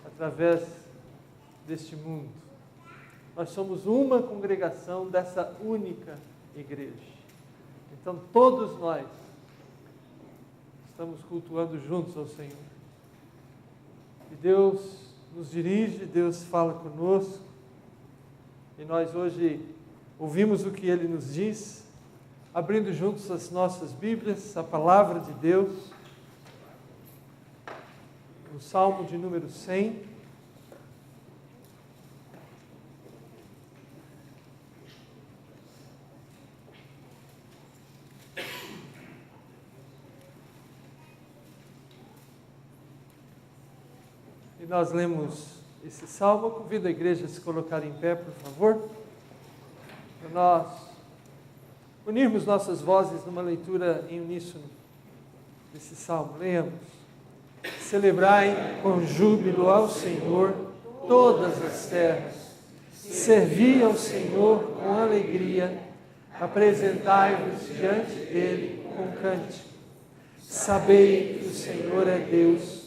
Através deste mundo. Nós somos uma congregação dessa única igreja. Então todos nós estamos cultuando juntos ao Senhor. E Deus nos dirige, Deus fala conosco. E nós hoje ouvimos o que Ele nos diz, abrindo juntos as nossas Bíblias, a palavra de Deus. O Salmo de número 100. E nós lemos esse salmo. Eu convido a igreja a se colocar em pé, por favor, para nós unirmos nossas vozes numa leitura em uníssono desse salmo. Leamos. Celebrai com júbilo ao Senhor todas as terras. Servi ao Senhor com alegria. Apresentai-vos diante dele com cântico. Sabei que o Senhor é Deus.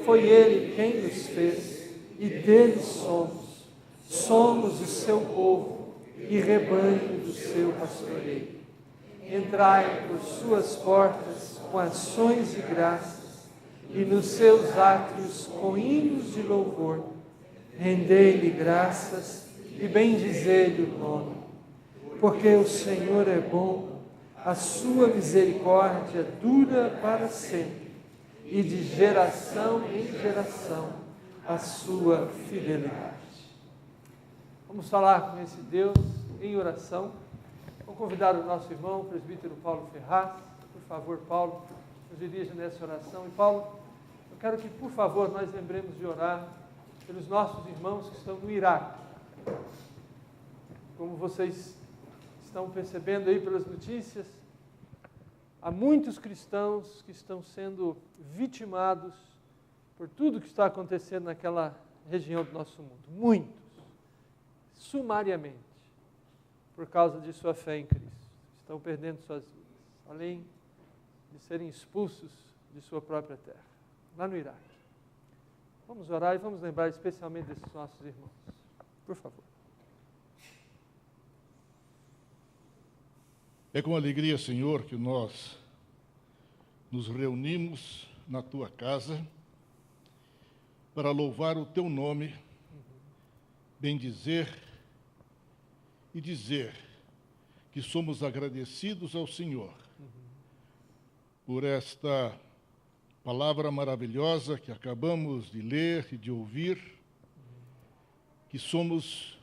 Foi Ele quem nos fez, e dele somos. Somos o seu povo e rebanho do seu pastoreio. Entrai por suas portas com ações de graças, e nos seus átrios com hinos de louvor. Rendei-lhe graças e bendizei-lhe o nome. Porque o Senhor é bom, a sua misericórdia dura para sempre. E de geração em geração a sua fidelidade. Vamos falar com esse Deus em oração. Vou convidar o nosso irmão, o presbítero Paulo Ferraz. Por favor, Paulo, nos dirija nessa oração. E Paulo, eu quero que, por favor, nós lembremos de orar pelos nossos irmãos que estão no Iraque. Como vocês estão percebendo aí pelas notícias, há muitos cristãos que estão sendo vitimados por tudo que está acontecendo naquela região do nosso mundo. Muitos, sumariamente, por causa de sua fé em Cristo. Estão perdendo suas vidas, além de serem expulsos de sua própria terra, lá no Iraque. Vamos orar e vamos lembrar especialmente desses nossos irmãos. Por favor. É com alegria, Senhor, que nós nos reunimos na Tua casa para louvar o Teu nome, bendizer e dizer que somos agradecidos ao Senhor por esta palavra maravilhosa que acabamos de ler e de ouvir, que somos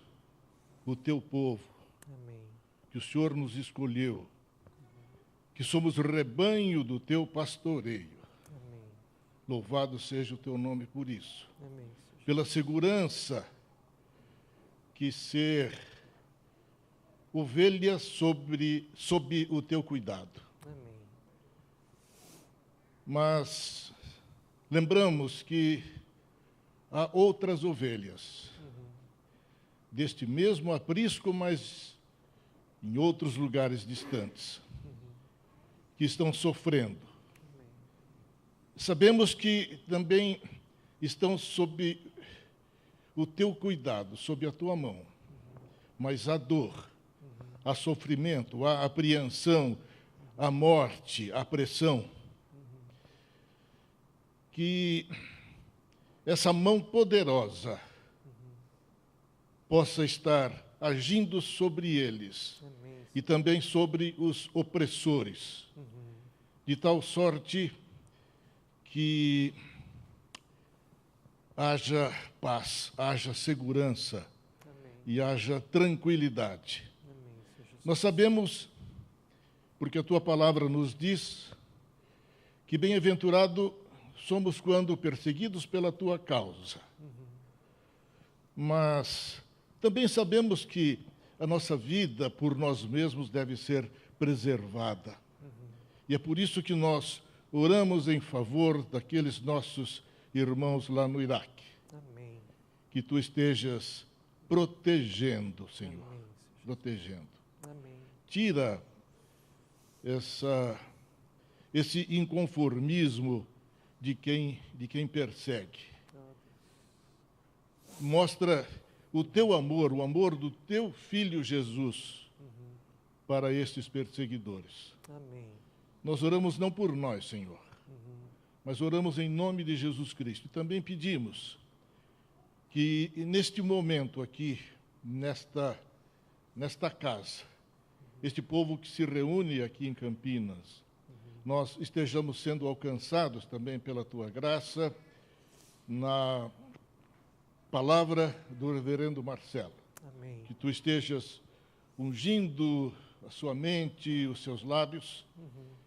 o Teu povo. Amém. Que o Senhor nos escolheu, que somos rebanho do Teu pastoreio. Amém. Louvado seja o Teu nome por isso. Amém. Pela segurança que ser ovelha sob o Teu cuidado. Amém. Mas lembramos que há outras ovelhas deste mesmo aprisco, mas em outros lugares distantes, que estão sofrendo. Sabemos que também estão sob o Teu cuidado, sob a Tua mão, mas há dor, há sofrimento, há apreensão, há morte, há pressão. Que essa mão poderosa possa estar agindo sobre eles Amém. e também sobre os opressores, de tal sorte que haja paz, haja segurança Amém. e haja tranquilidade. Amém, Senhor Jesus. Nós sabemos, porque a tua palavra nos diz, que bem-aventurado somos quando perseguidos pela tua causa. Mas também sabemos que a nossa vida por nós mesmos deve ser preservada. E é por isso que nós oramos em favor daqueles nossos irmãos lá no Iraque. Amém. Que tu estejas protegendo, Senhor. Amém, Senhor. Protegendo. Amém. Tira esse inconformismo de quem persegue. Mostra o teu amor, o amor do teu Filho Jesus para estes perseguidores. Amém. Nós oramos não por nós, Senhor, mas oramos em nome de Jesus Cristo. E também pedimos que neste momento aqui, nesta casa, este povo que se reúne aqui em Campinas, nós estejamos sendo alcançados também pela tua graça na palavra do reverendo Marcelo. Amém. Que tu estejas ungindo a sua mente, os seus lábios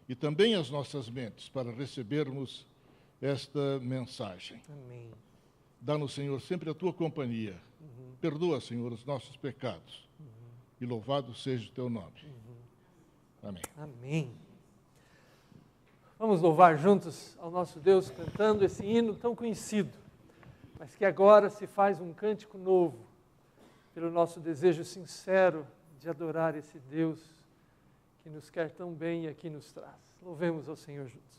e também as nossas mentes para recebermos esta mensagem. Amém. Dá-nos, Senhor, sempre a tua companhia. Perdoa, Senhor, os nossos pecados. E louvado seja o teu nome. Amém. Amém. Vamos louvar juntos ao nosso Deus cantando esse hino tão conhecido, mas que agora se faz um cântico novo, pelo nosso desejo sincero de adorar esse Deus que nos quer tão bem e aqui nos traz. Louvemos ao Senhor juntos.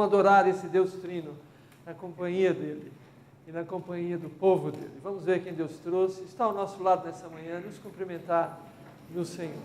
Adorar esse Deus Trino na companhia dele e na companhia do povo dele. Vamos ver quem Deus trouxe. Está ao nosso lado nessa manhã, nos cumprimentar no Senhor.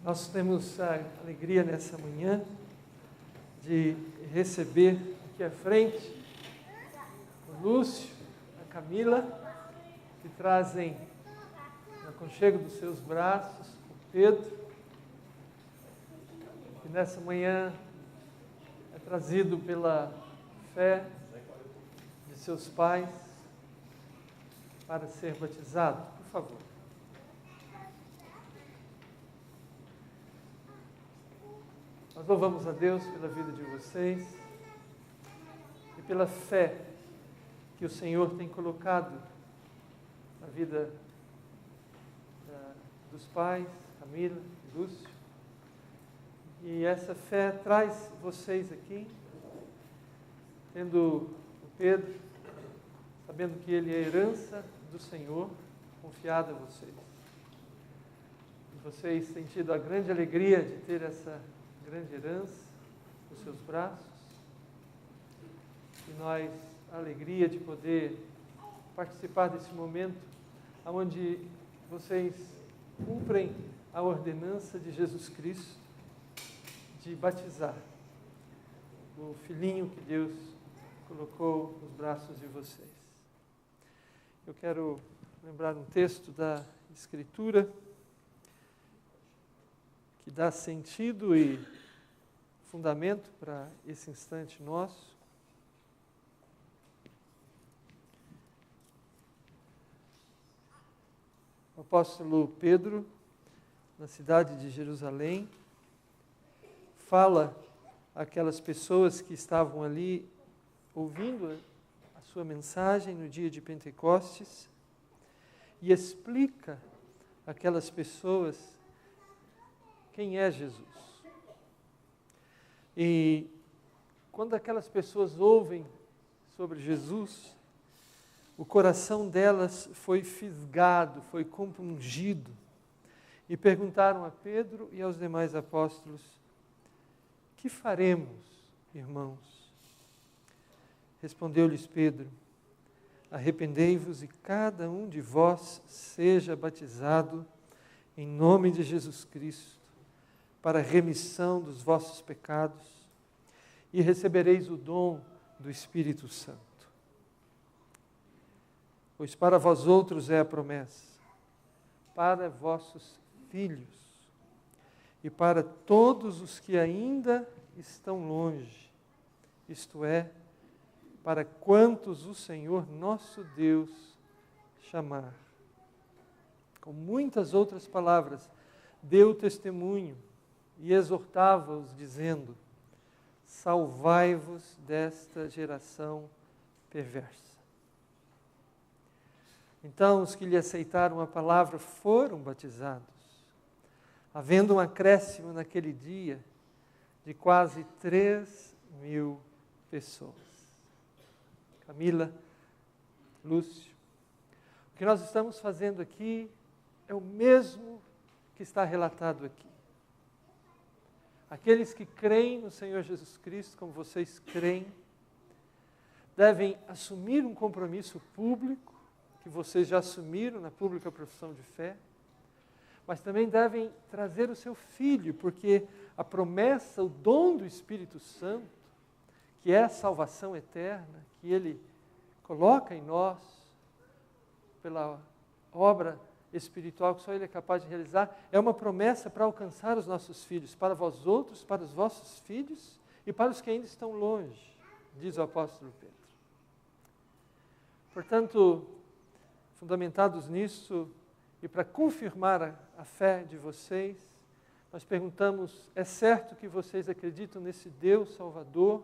Nós temos a alegria nessa manhã de receber aqui à frente o Lúcio, a Camila, que trazem no aconchego dos seus braços o Pedro, que nessa manhã é trazido pela fé de seus pais para ser batizado. Por favor. Nós louvamos a Deus pela vida de vocês e pela fé que o Senhor tem colocado na vida dos pais, Camila e Lúcio. E essa fé traz vocês aqui, tendo o Pedro, sabendo que ele é a herança do Senhor, confiada a vocês. E vocês têm tido a grande alegria de ter essa grande herança nos seus braços. E nós, a alegria de poder participar desse momento, onde vocês cumprem a ordenança de Jesus Cristo de batizar o filhinho que Deus colocou nos braços de vocês. Eu quero lembrar um texto da Escritura que dá sentido e fundamento para esse instante nosso. O apóstolo Pedro, na cidade de Jerusalém, fala àquelas pessoas que estavam ali ouvindo a sua mensagem no dia de Pentecostes e explica àquelas pessoas quem é Jesus. E quando aquelas pessoas ouvem sobre Jesus, o coração delas foi fisgado, foi compungido, e perguntaram a Pedro e aos demais apóstolos: que faremos, irmãos? Respondeu-lhes Pedro: arrependei-vos e cada um de vós seja batizado em nome de Jesus Cristo, para a remissão dos vossos pecados, e recebereis o dom do Espírito Santo. Pois para vós outros é a promessa, para vossos filhos e para todos os que ainda estão longe, isto é, para quantos o Senhor nosso Deus chamar. Com muitas outras palavras, deu testemunho e exortava-os, dizendo: salvai-vos desta geração perversa. Então, os que lhe aceitaram a palavra foram batizados, havendo um acréscimo naquele dia de quase 3.000 pessoas. Camila, Lúcio, o que nós estamos fazendo aqui é o mesmo que está relatado aqui. Aqueles que creem no Senhor Jesus Cristo, como vocês creem, devem assumir um compromisso público, que vocês já assumiram na pública profissão de fé, mas também devem trazer o seu filho, porque a promessa, o dom do Espírito Santo, que é a salvação eterna, que Ele coloca em nós, pela obra espiritual que só Ele é capaz de realizar, é uma promessa para alcançar os nossos filhos, para vós outros, para os vossos filhos e para os que ainda estão longe, diz o apóstolo Pedro. Portanto, fundamentados nisso, e para confirmar a fé de vocês, nós perguntamos: é certo que vocês acreditam nesse Deus Salvador,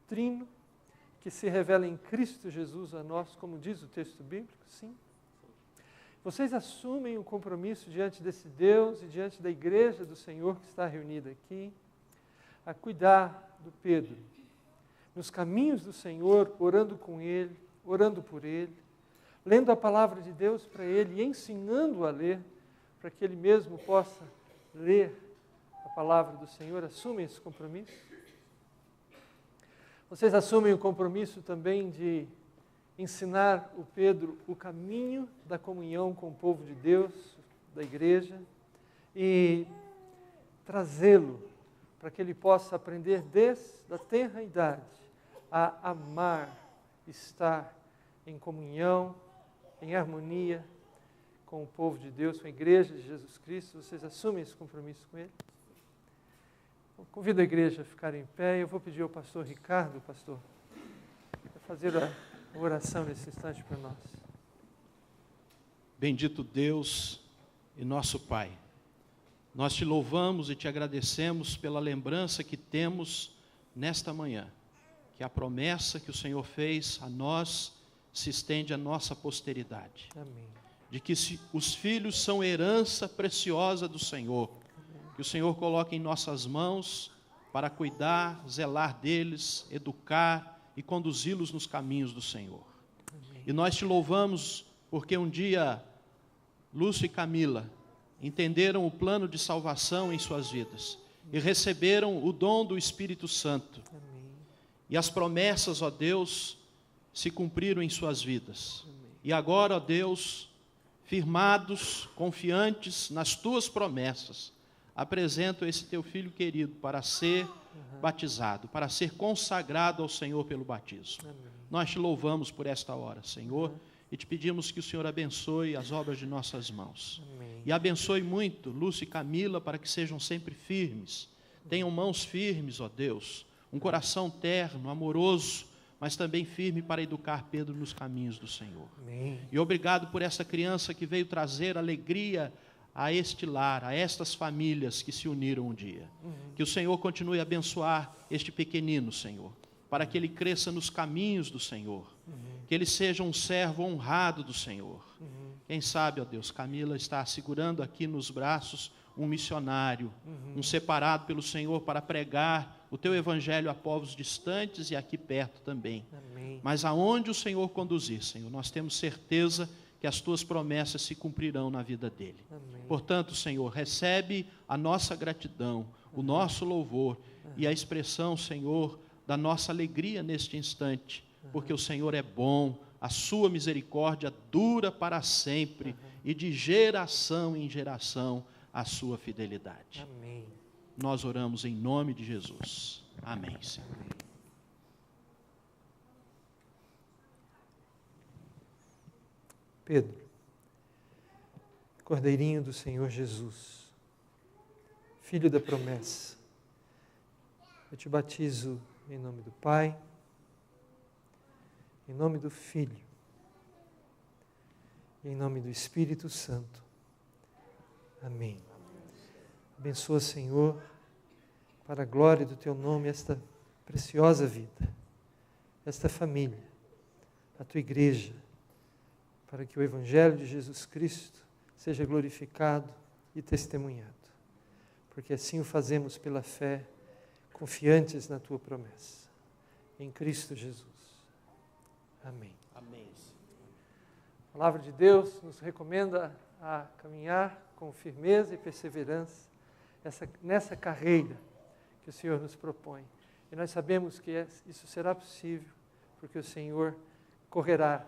Trino, que se revela em Cristo Jesus a nós, como diz o texto bíblico? Sim. Vocês assumem o compromisso diante desse Deus e diante da igreja do Senhor que está reunida aqui, a cuidar do Pedro, nos caminhos do Senhor, orando com ele, orando por ele, lendo a palavra de Deus para ele e ensinando-o a ler, para que ele mesmo possa ler a palavra do Senhor. Assumem esse compromisso? Vocês assumem o compromisso também de ensinar o Pedro o caminho da comunhão com o povo de Deus, da igreja, e trazê-lo para que ele possa aprender desde a tenra idade a amar, estar em comunhão em harmonia com o povo de Deus, com a igreja de Jesus Cristo. Vocês assumem esse compromisso com Ele? Eu convido a igreja a ficar em pé e eu vou pedir ao pastor Ricardo, pastor, para fazer a oração nesse instante para nós. Bendito Deus e nosso Pai, nós te louvamos e te agradecemos pela lembrança que temos nesta manhã, que a promessa que o Senhor fez a nós se estende à nossa posteridade. Amém. De que os filhos são herança preciosa do Senhor, que o Senhor coloca em nossas mãos para cuidar, zelar deles, educar e conduzi-los nos caminhos do Senhor. Amém. E nós te louvamos porque um dia Lúcio e Camila entenderam o plano de salvação em suas vidas e receberam o dom do Espírito Santo. Amém. E as promessas, ó Deus, se cumpriram em suas vidas. Amém. E agora, ó Deus, firmados, confiantes nas tuas promessas, apresento esse teu filho querido para ser batizado, para ser consagrado ao Senhor pelo batismo. Amém. Nós te louvamos por esta hora, Senhor, e te pedimos que o Senhor abençoe as obras de nossas mãos. Amém. E abençoe muito Lúcio e Camila para que sejam sempre firmes, tenham mãos firmes, ó Deus, um coração terno, amoroso, mas também firme para educar Pedro nos caminhos do Senhor. Amém. E obrigado por essa criança que veio trazer alegria a este lar, a estas famílias que se uniram um dia. Que o Senhor continue a abençoar este pequenino, Senhor, para que ele cresça nos caminhos do Senhor. Que ele seja um servo honrado do Senhor. Quem sabe, ó Deus, Camila está segurando aqui nos braços um missionário, um separado pelo Senhor para pregar o teu evangelho a povos distantes e aqui perto também. Amém. Mas aonde o Senhor conduzir, Senhor, nós temos certeza que as tuas promessas se cumprirão na vida dele. Amém. Portanto, Senhor, recebe a nossa gratidão, o nosso louvor e a expressão, Senhor, da nossa alegria neste instante, porque o Senhor é bom, a sua misericórdia dura para sempre e de geração em geração a sua fidelidade. Amém. Nós oramos em nome de Jesus. Amém, Senhor. Pedro, Cordeirinho do Senhor Jesus, Filho da promessa, eu te batizo em nome do Pai, em nome do Filho, e em nome do Espírito Santo. Amém. Abençoa, Senhor, para a glória do teu nome, esta preciosa vida, esta família, a tua igreja, para que o Evangelho de Jesus Cristo seja glorificado e testemunhado. Porque assim o fazemos pela fé, confiantes na tua promessa. Em Cristo Jesus. Amém. Amém. A palavra de Deus nos recomenda a caminhar com firmeza e perseverança nessa carreira que o Senhor nos propõe. E nós sabemos que isso será possível, porque o Senhor correrá,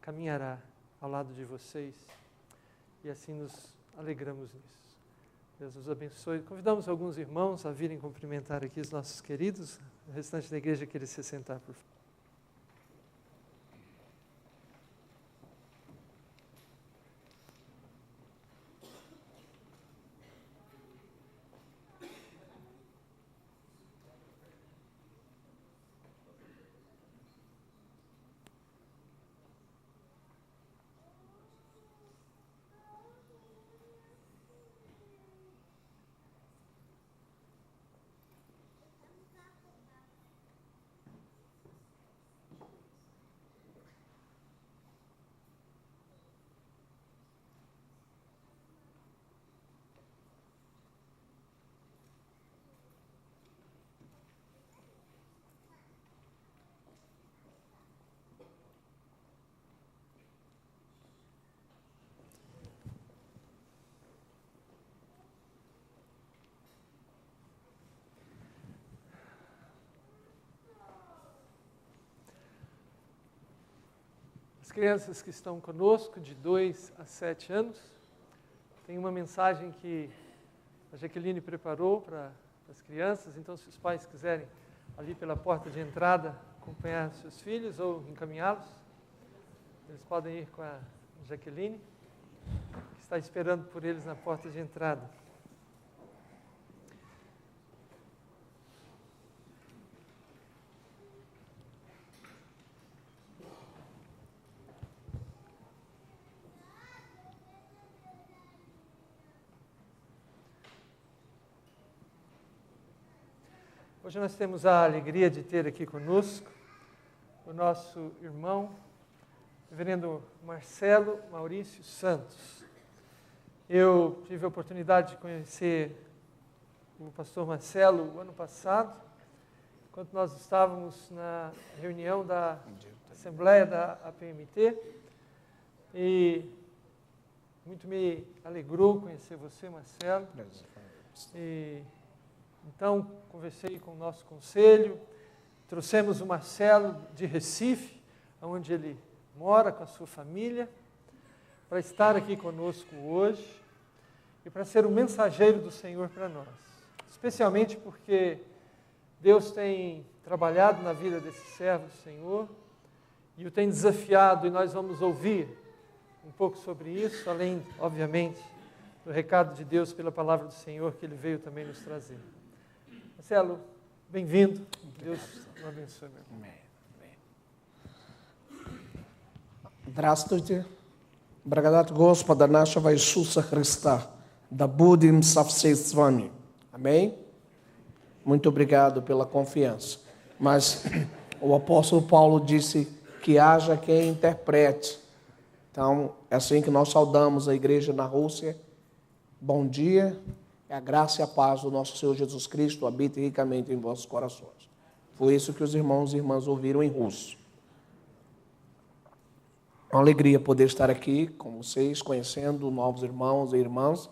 caminhará ao lado de vocês, e assim nos alegramos nisso. Deus nos abençoe. Convidamos alguns irmãos a virem cumprimentar aqui os nossos queridos, o restante da igreja querer se sentar, por favor. As crianças que estão conosco, de 2 a 7 anos, tem uma mensagem que a Jaqueline preparou para as crianças, então se os pais quiserem, ali pela porta de entrada, acompanhar seus filhos ou encaminhá-los, eles podem ir com a Jaqueline, que está esperando por eles na porta de entrada. Hoje nós temos a alegria de ter aqui conosco o nosso irmão, reverendo Marcelo Maurício Santos. Eu tive a oportunidade de conhecer o pastor Marcelo o ano passado, enquanto nós estávamos na reunião da Assembleia da APMT, e muito me alegrou conhecer você, Marcelo. Então, conversei com o nosso conselho, trouxemos o Marcelo de Recife, onde ele mora com a sua família, para estar aqui conosco hoje e para ser o mensageiro do Senhor para nós. Especialmente porque Deus tem trabalhado na vida desse servo do Senhor e o tem desafiado, e nós vamos ouvir um pouco sobre isso, além, obviamente, do recado de Deus pela palavra do Senhor que ele veio também nos trazer. Marcelo, bem-vindo. Deus o abençoe, meu irmão. Здравствуйте. Благодать Господа нашего Иисуса Христа да будем со всеми с вами. Amém? Muito obrigado pela confiança. Mas o apóstolo Paulo disse que haja quem interprete. Então, é assim que nós saudamos a igreja na Rússia. Bom dia. A graça e a paz do nosso Senhor Jesus Cristo habite ricamente em vossos corações. Foi isso que os irmãos e irmãs ouviram em russo. É uma alegria poder estar aqui com vocês, conhecendo novos irmãos e irmãs,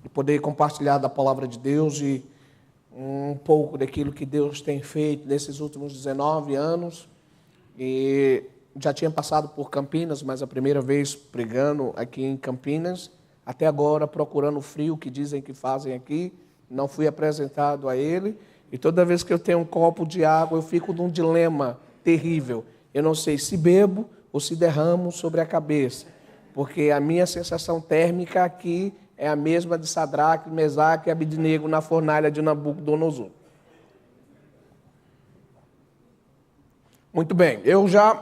e poder compartilhar da palavra de Deus e um pouco daquilo que Deus tem feito nesses últimos 19 anos. E já tinha passado por Campinas, mas a primeira vez pregando aqui em Campinas. Até agora, procurando o frio que dizem que fazem aqui, não fui apresentado a ele. E toda vez que eu tenho um copo de água, eu fico num dilema terrível. Eu não sei se bebo ou se derramo sobre a cabeça, porque a minha sensação térmica aqui é a mesma de Sadraque, Mesaque e Abidnego na fornalha de Nabucodonosor. Muito bem, eu já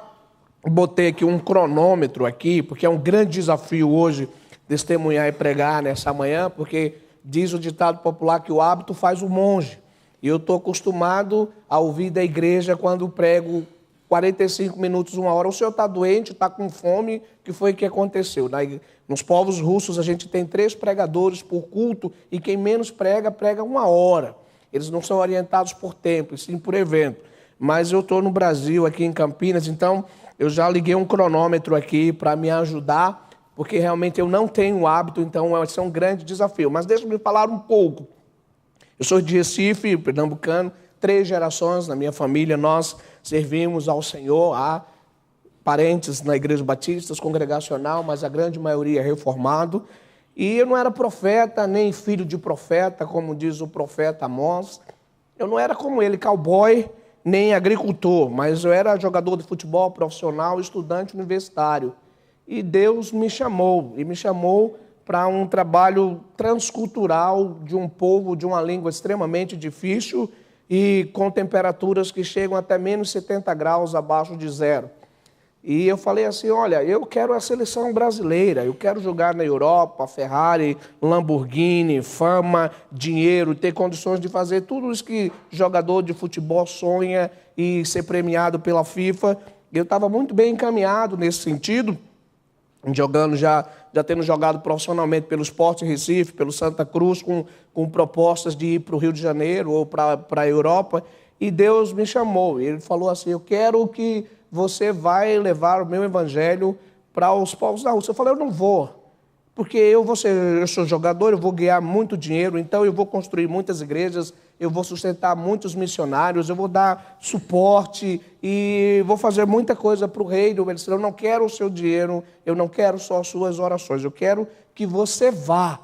botei aqui um cronômetro aqui, porque é um grande desafio hoje testemunhar e pregar nessa manhã, porque diz o ditado popular que o hábito faz o monge. E eu estou acostumado a ouvir da igreja quando prego 45 minutos, 1 hora. O senhor está doente, está com fome, o que foi que aconteceu? Nos povos russos a gente tem 3 pregadores por culto e quem menos prega, prega 1 hora. Eles não são orientados por tempo, e sim por evento. Mas eu estou no Brasil, aqui em Campinas, então eu já liguei um cronômetro aqui para me ajudar, porque realmente eu não tenho hábito, então vai ser um grande desafio. Mas deixa-me falar um pouco. Eu sou de Recife, pernambucano, 3 gerações na minha família, nós servimos ao Senhor, há parentes na Igreja Batista, congregacional, mas a grande maioria é reformado. E eu não era profeta, nem filho de profeta, como diz o profeta Amós. Eu não era como ele, cowboy, nem agricultor, mas eu era jogador de futebol profissional, estudante universitário. E Deus me chamou para um trabalho transcultural de um povo, de uma língua extremamente difícil e com temperaturas que chegam até menos 70 graus abaixo de zero. E eu falei assim, olha, eu quero a seleção brasileira, eu quero jogar na Europa, Ferrari, Lamborghini, fama, dinheiro, ter condições de fazer tudo isso que jogador de futebol sonha e ser premiado pela FIFA. Eu estava muito bem encaminhado nesse sentido, jogando já tendo jogado profissionalmente pelo Sport Recife, pelo Santa Cruz, com propostas de ir para o Rio de Janeiro ou para a Europa, e Deus me chamou. Ele falou assim, eu quero que você vai levar o meu evangelho para os povos da Rússia. Eu falei, eu não vou, porque eu sou jogador, eu vou ganhar muito dinheiro, então eu vou construir muitas igrejas, eu vou sustentar muitos missionários, eu vou dar suporte e vou fazer muita coisa para o reino. Ele disse, eu não quero o seu dinheiro, eu não quero só as suas orações, eu quero que você vá.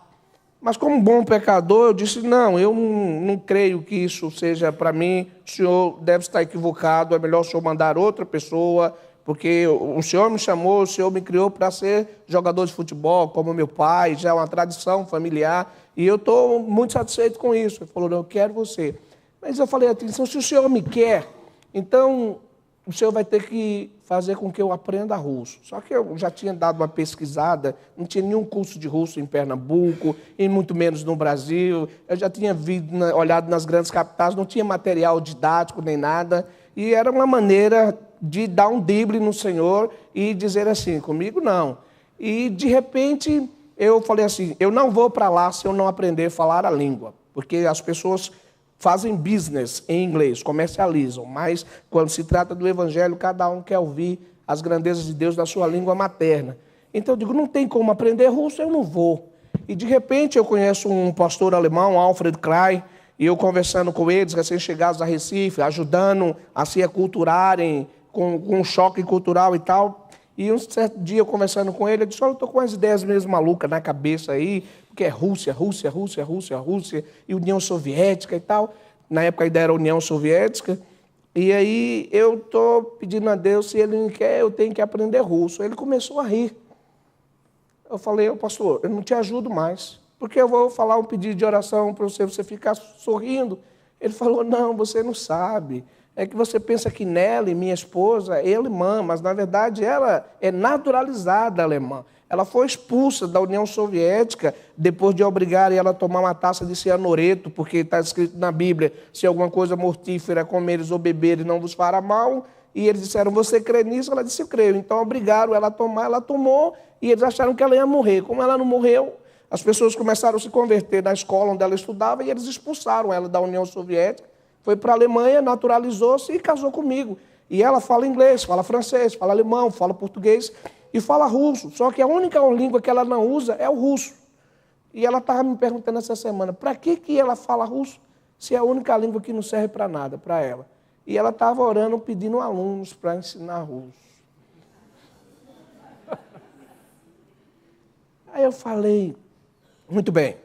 Mas como bom pecador, eu disse, não, eu não creio que isso seja para mim, o senhor deve estar equivocado, é melhor o senhor mandar outra pessoa, porque o Senhor me chamou, o Senhor me criou para ser jogador de futebol, como meu pai, já é uma tradição familiar, e eu estou muito satisfeito com isso. Ele falou, não, eu quero você. Mas eu falei, atenção, se o Senhor me quer, então o Senhor vai ter que fazer com que eu aprenda russo. Só que eu já tinha dado uma pesquisada, não tinha nenhum curso de russo em Pernambuco, e muito menos no Brasil. Eu já tinha olhado nas grandes capitais, não tinha material didático nem nada, e era uma maneira de dar um drible no Senhor e dizer assim, comigo não. E, de repente, eu falei assim, eu não vou para lá se eu não aprender a falar a língua, porque as pessoas fazem business em inglês, comercializam, mas quando se trata do evangelho, cada um quer ouvir as grandezas de Deus da sua língua materna. Então eu digo, não tem como aprender russo, eu não vou. E de repente eu conheço um pastor alemão, Alfred Klein, e eu conversando com eles, recém-chegados a Recife, ajudando a se aculturarem com um choque cultural e tal. E um certo dia eu conversando com ele, eu disse, olha, eu estou com as ideias mesmo malucas na cabeça aí, porque é Rússia, e União Soviética e tal. Na época ainda era União Soviética. E aí eu estou pedindo a Deus, se Ele me quer, eu tenho que aprender russo. Ele começou a rir. Eu falei, pastor, eu não te ajudo mais, porque eu vou falar um pedido de oração para você ficar sorrindo. Ele falou, não, você não sabe. É que você pensa que Nelly, minha esposa, é alemã, mas, na verdade, ela é naturalizada alemã. Ela foi expulsa da União Soviética depois de obrigarem ela a tomar uma taça de cianureto, porque está escrito na Bíblia, se alguma coisa mortífera comeres ou beberes não vos fará mal. E eles disseram, você crê nisso? Ela disse, eu creio. Então, obrigaram ela a tomar, ela tomou, e eles acharam que ela ia morrer. Como ela não morreu, as pessoas começaram a se converter na escola onde ela estudava, e eles expulsaram ela da União Soviética. Foi para a Alemanha, naturalizou-se e casou comigo. E ela fala inglês, fala francês, fala alemão, fala português e fala russo. Só que a única língua que ela não usa é o russo. E ela estava me perguntando essa semana, para que ela fala russo se é a única língua que não serve para nada, para ela? E ela estava orando, pedindo alunos para ensinar russo. Aí eu falei, muito bem.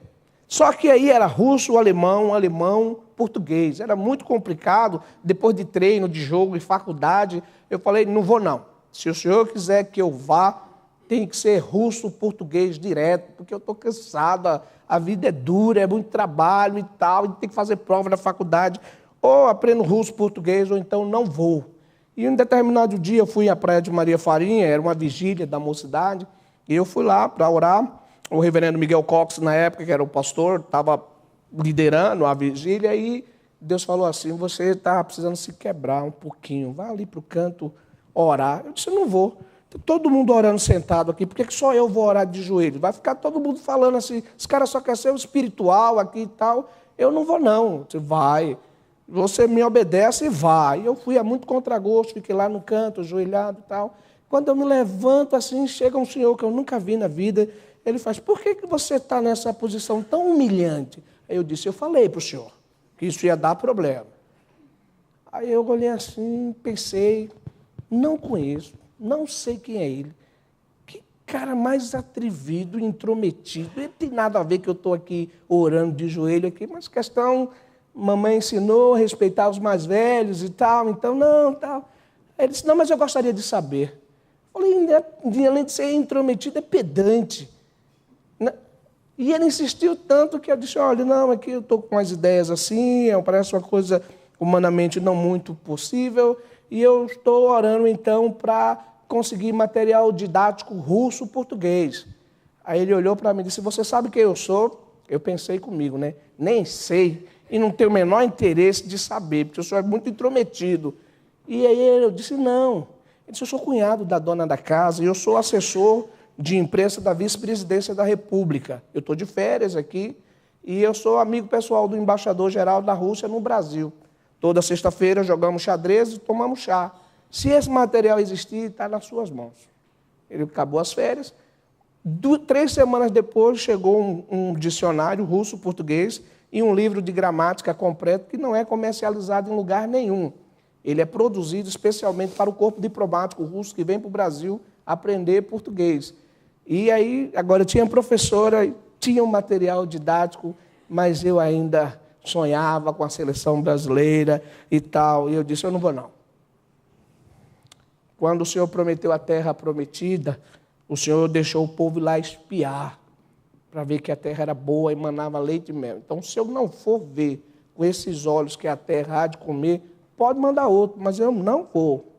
Só que aí era russo, alemão, português. Era muito complicado. Depois de treino, de jogo e faculdade, eu falei, não vou não. Se o senhor quiser que eu vá, tem que ser russo, português direto, porque eu estou cansado, a vida é dura, é muito trabalho e tal, e tem que fazer prova na faculdade. Ou aprendo russo, português, ou então não vou. E em um determinado dia eu fui à Praia de Maria Farinha, era uma vigília da mocidade, e eu fui lá para orar. O reverendo Miguel Cox, na época, que era o pastor, estava liderando a vigília, e Deus falou assim, você está precisando se quebrar um pouquinho, vai ali para o canto orar. Eu disse, não vou. Tem todo mundo orando sentado aqui, por que só eu vou orar de joelho? Vai ficar todo mundo falando assim, esse cara só quer ser o espiritual aqui e tal. Eu não vou não. Você vai. Você me obedece e vai. Eu fui a muito contragosto, fiquei lá no canto, ajoelhado e tal. Quando eu me levanto assim, chega um senhor que eu nunca vi na vida, ele faz, por que você está nessa posição tão humilhante? Aí eu disse, eu falei para o senhor que isso ia dar problema. Aí eu olhei assim, pensei, não conheço, não sei quem é ele. Que cara mais atrevido, intrometido. Ele tem nada a ver que eu estou aqui orando de joelho aqui, mas questão, mamãe ensinou a respeitar os mais velhos e tal, então não, tal. Aí ele disse, não, mas eu gostaria de saber. Eu falei, além de ser intrometido, é pedante. E ele insistiu tanto que eu disse, olha, não, aqui eu estou com as ideias assim, parece uma coisa humanamente não muito possível, e eu estou orando, então, para conseguir material didático russo-português. Aí ele olhou para mim e disse, você sabe quem eu sou? Eu pensei comigo, né? Nem sei, e não tenho o menor interesse de saber, porque eu sou muito intrometido. E aí eu disse, não. Ele disse, eu sou cunhado da dona da casa, e eu sou assessor de imprensa da vice-presidência da República. Eu estou de férias aqui e eu sou amigo pessoal do embaixador-geral da Rússia no Brasil. Toda sexta-feira jogamos xadrez e tomamos chá. Se esse material existir, está nas suas mãos. Ele acabou as férias. 3 semanas depois, chegou um dicionário russo-português e um livro de gramática completo que não é comercializado em lugar nenhum. Ele é produzido especialmente para o corpo diplomático russo que vem para o Brasil aprender português. E aí, agora tinha professora, tinha um material didático, mas eu ainda sonhava com a seleção brasileira e tal. E eu disse, eu não vou não. quando o Senhor prometeu a terra prometida, o Senhor deixou o povo ir lá espiar, para ver que a terra era boa e manava leite e mel. Então, se eu não for ver com esses olhos que a terra há de comer, pode mandar outro, mas eu não vou.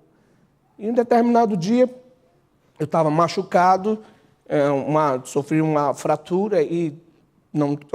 E em um determinado dia, eu estava machucado, sofri uma fratura e,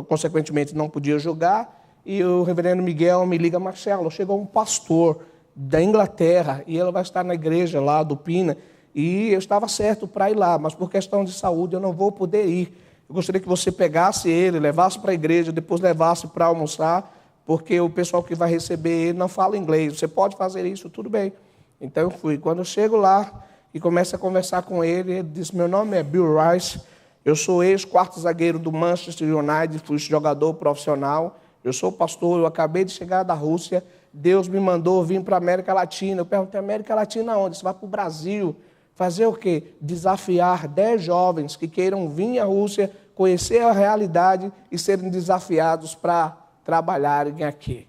consequentemente, não podia jogar. E o reverendo Miguel me liga: Marcelo, chegou um pastor da Inglaterra e ele vai estar na igreja lá do Pina. E eu estava certo para ir lá, mas por questão de saúde eu não vou poder ir. Eu gostaria que você pegasse ele, levasse para a igreja, depois levasse para almoçar, porque o pessoal que vai receber ele não fala inglês. Você pode fazer isso, tudo bem. Então eu fui. Quando eu chego lá e começo a conversar com ele, ele disse: meu nome é Bill Rice, eu sou ex-quarto zagueiro do Manchester United, fui jogador profissional, eu sou pastor, eu acabei de chegar da Rússia, Deus me mandou vir para a América Latina. Eu perguntei: América Latina onde? Você vai para o Brasil. Fazer o quê? Desafiar 10 jovens que queiram vir à Rússia, conhecer a realidade e serem desafiados para trabalharem aqui.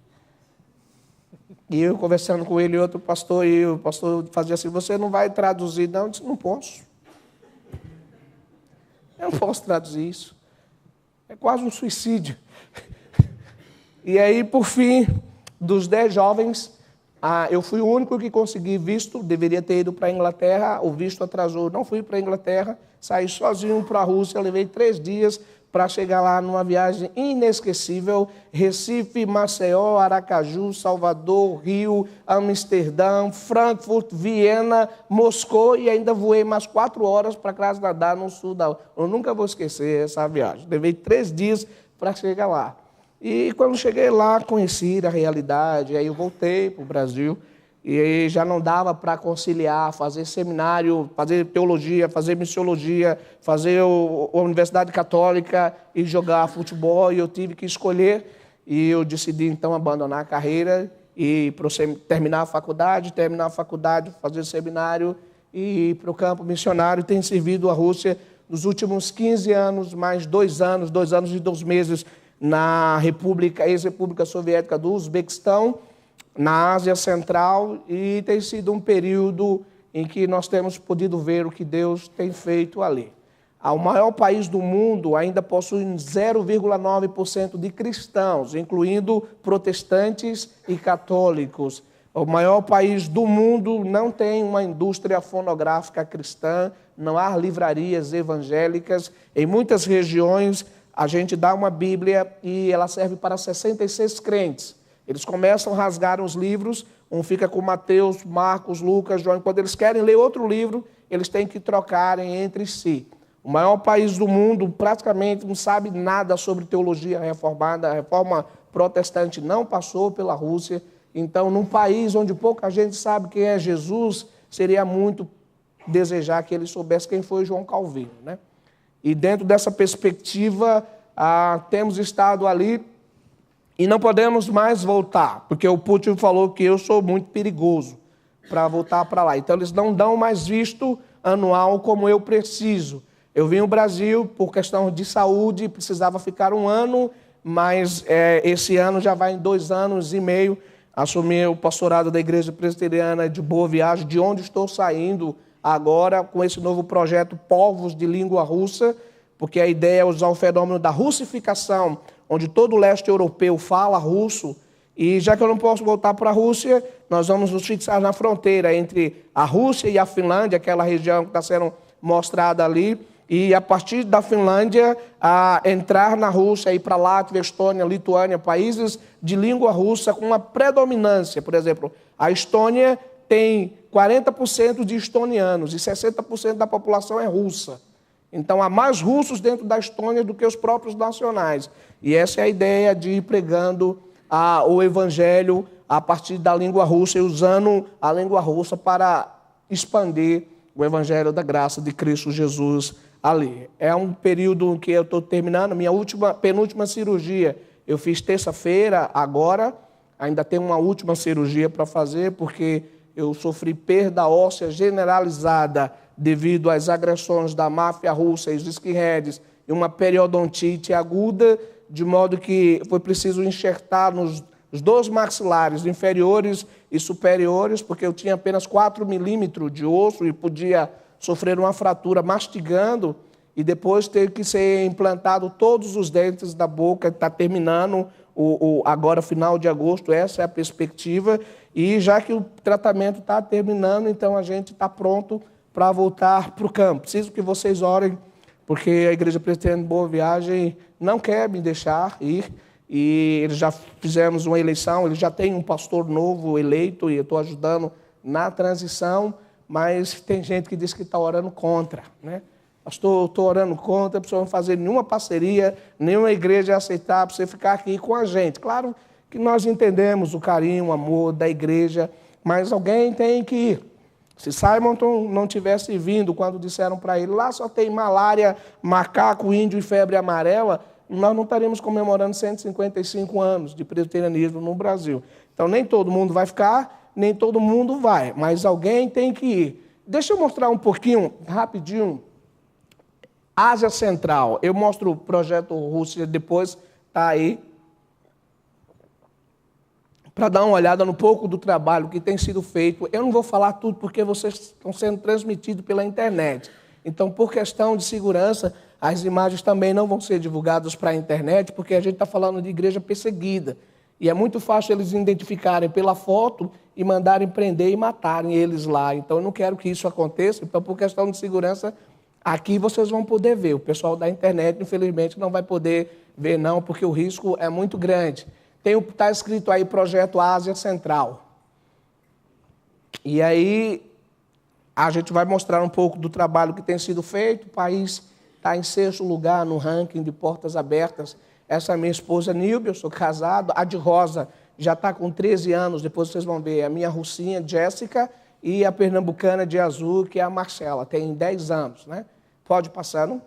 E eu conversando com ele e outro pastor, e o pastor fazia assim: você não vai traduzir? Não, eu disse: não posso. Eu não posso traduzir isso. É quase um suicídio. E aí, por fim, dos 10 jovens, eu fui o único que consegui visto, deveria ter ido para a Inglaterra, o visto atrasou, não fui para a Inglaterra, saí sozinho para a Rússia, levei 3 dias para chegar lá numa viagem inesquecível, Recife, Maceió, Aracaju, Salvador, Rio, Amsterdã, Frankfurt, Viena, Moscou, e ainda voei mais 4 horas para Krasnodar, no sul da... Eu nunca vou esquecer essa viagem, levei 3 dias para chegar lá. E quando cheguei lá, conheci a realidade, aí eu voltei para o Brasil, e aí já não dava para conciliar, fazer seminário, fazer teologia, fazer missiologia, fazer a Universidade Católica e jogar futebol, e eu tive que escolher, e eu decidi então abandonar a carreira e terminar a faculdade, fazer seminário e ir para o campo missionário. Tenho servido a Rússia nos últimos 15 anos, mais 2 anos e 2 meses, na ex-república soviética do Uzbequistão, na Ásia Central, e tem sido um período em que nós temos podido ver o que Deus tem feito ali. O maior país do mundo ainda possui 0,9% de cristãos, incluindo protestantes e católicos. O maior país do mundo não tem uma indústria fonográfica cristã, não há livrarias evangélicas. Em muitas regiões, a gente dá uma Bíblia e ela serve para 66 crentes. Eles começam a rasgar os livros, um fica com Mateus, Marcos, Lucas, João. Quando eles querem ler outro livro, eles têm que trocarem entre si. O maior país do mundo praticamente não sabe nada sobre teologia reformada. A reforma protestante não passou pela Rússia. Então, num país onde pouca gente sabe quem é Jesus, seria muito desejar que ele soubesse quem foi João Calvino, né? E dentro dessa perspectiva, temos estado ali e não podemos mais voltar, porque o Putin falou que eu sou muito perigoso para voltar para lá. Então, eles não dão mais visto anual como eu preciso. Eu vim ao Brasil por questão de saúde, precisava ficar 1 ano, mas esse ano já vai em 2 anos e meio. Assumi o pastorado da Igreja Presbiteriana de Boa Viagem, de onde estou saindo agora com esse novo projeto Povos de Língua Russa, porque a ideia é usar o fenômeno da russificação, onde todo o leste europeu fala russo, e já que eu não posso voltar para a Rússia, nós vamos nos fixar na fronteira entre a Rússia e a Finlândia, aquela região que está sendo mostrada ali, e a partir da Finlândia, entrar na Rússia, ir para Látvia, Estônia, Lituânia, países de língua russa com uma predominância. Por exemplo, a Estônia tem 40% de estonianos e 60% da população é russa. Então, há mais russos dentro da Estônia do que os próprios nacionais. E essa é a ideia de ir pregando o evangelho a partir da língua russa e usando a língua russa para expandir o evangelho da graça de Cristo Jesus ali. É um período que eu estou terminando. Minha penúltima cirurgia eu fiz terça-feira, agora. Ainda tenho uma última cirurgia para fazer, porque eu sofri perda óssea generalizada devido às agressões da máfia russa e os skinheads e uma periodontite aguda, de modo que foi preciso enxertar os 2 maxilares, inferiores e superiores, porque eu tinha apenas 4 milímetros de osso e podia sofrer uma fratura mastigando e depois ter que ser implantado todos os dentes da boca. Está terminando agora, final de agosto, essa é a perspectiva. E já que o tratamento está terminando, então a gente está pronto para voltar para o campo. Preciso que vocês orem, porque a Igreja Presbiteriana de Boa Viagem não quer me deixar ir. E eles já fizemos uma eleição, eles já têm um pastor novo eleito e eu estou ajudando na transição, mas tem gente que diz que está orando contra, né? Pastor, estou orando contra, não precisamos fazer nenhuma parceria, nenhuma igreja aceitar para você ficar aqui com a gente. Claro que nós entendemos o carinho, o amor da igreja, mas alguém tem que ir. Se Simonton não tivesse vindo quando disseram para ele, lá só tem malária, macaco, índio e febre amarela, nós não estaríamos comemorando 155 anos de presbiterianismo no Brasil. Então, nem todo mundo vai ficar, nem todo mundo vai, mas alguém tem que ir. Deixa eu mostrar um pouquinho, rapidinho, Ásia Central. Eu mostro o projeto Rússia depois, está aí, para dar uma olhada no pouco do trabalho que tem sido feito. Eu não vou falar tudo porque vocês estão sendo transmitidos pela internet. Então, por questão de segurança, as imagens também não vão ser divulgadas para a internet, porque a gente está falando de igreja perseguida. E é muito fácil eles identificarem pela foto e mandarem prender e matarem eles lá. Então, eu não quero que isso aconteça. Então, por questão de segurança, aqui vocês vão poder ver. O pessoal da internet, infelizmente, não vai poder ver, não, porque o risco é muito grande. Está escrito aí Projeto Ásia Central. E aí a gente vai mostrar um pouco do trabalho que tem sido feito. O país está em 6º lugar no ranking de portas abertas. Essa é a minha esposa Nilbe, eu sou casado. A de rosa já está com 13 anos, depois vocês vão ver. A minha russinha, Jéssica, e a pernambucana de azul, que é a Marcela, tem 10 anos, né? Pode passar, não?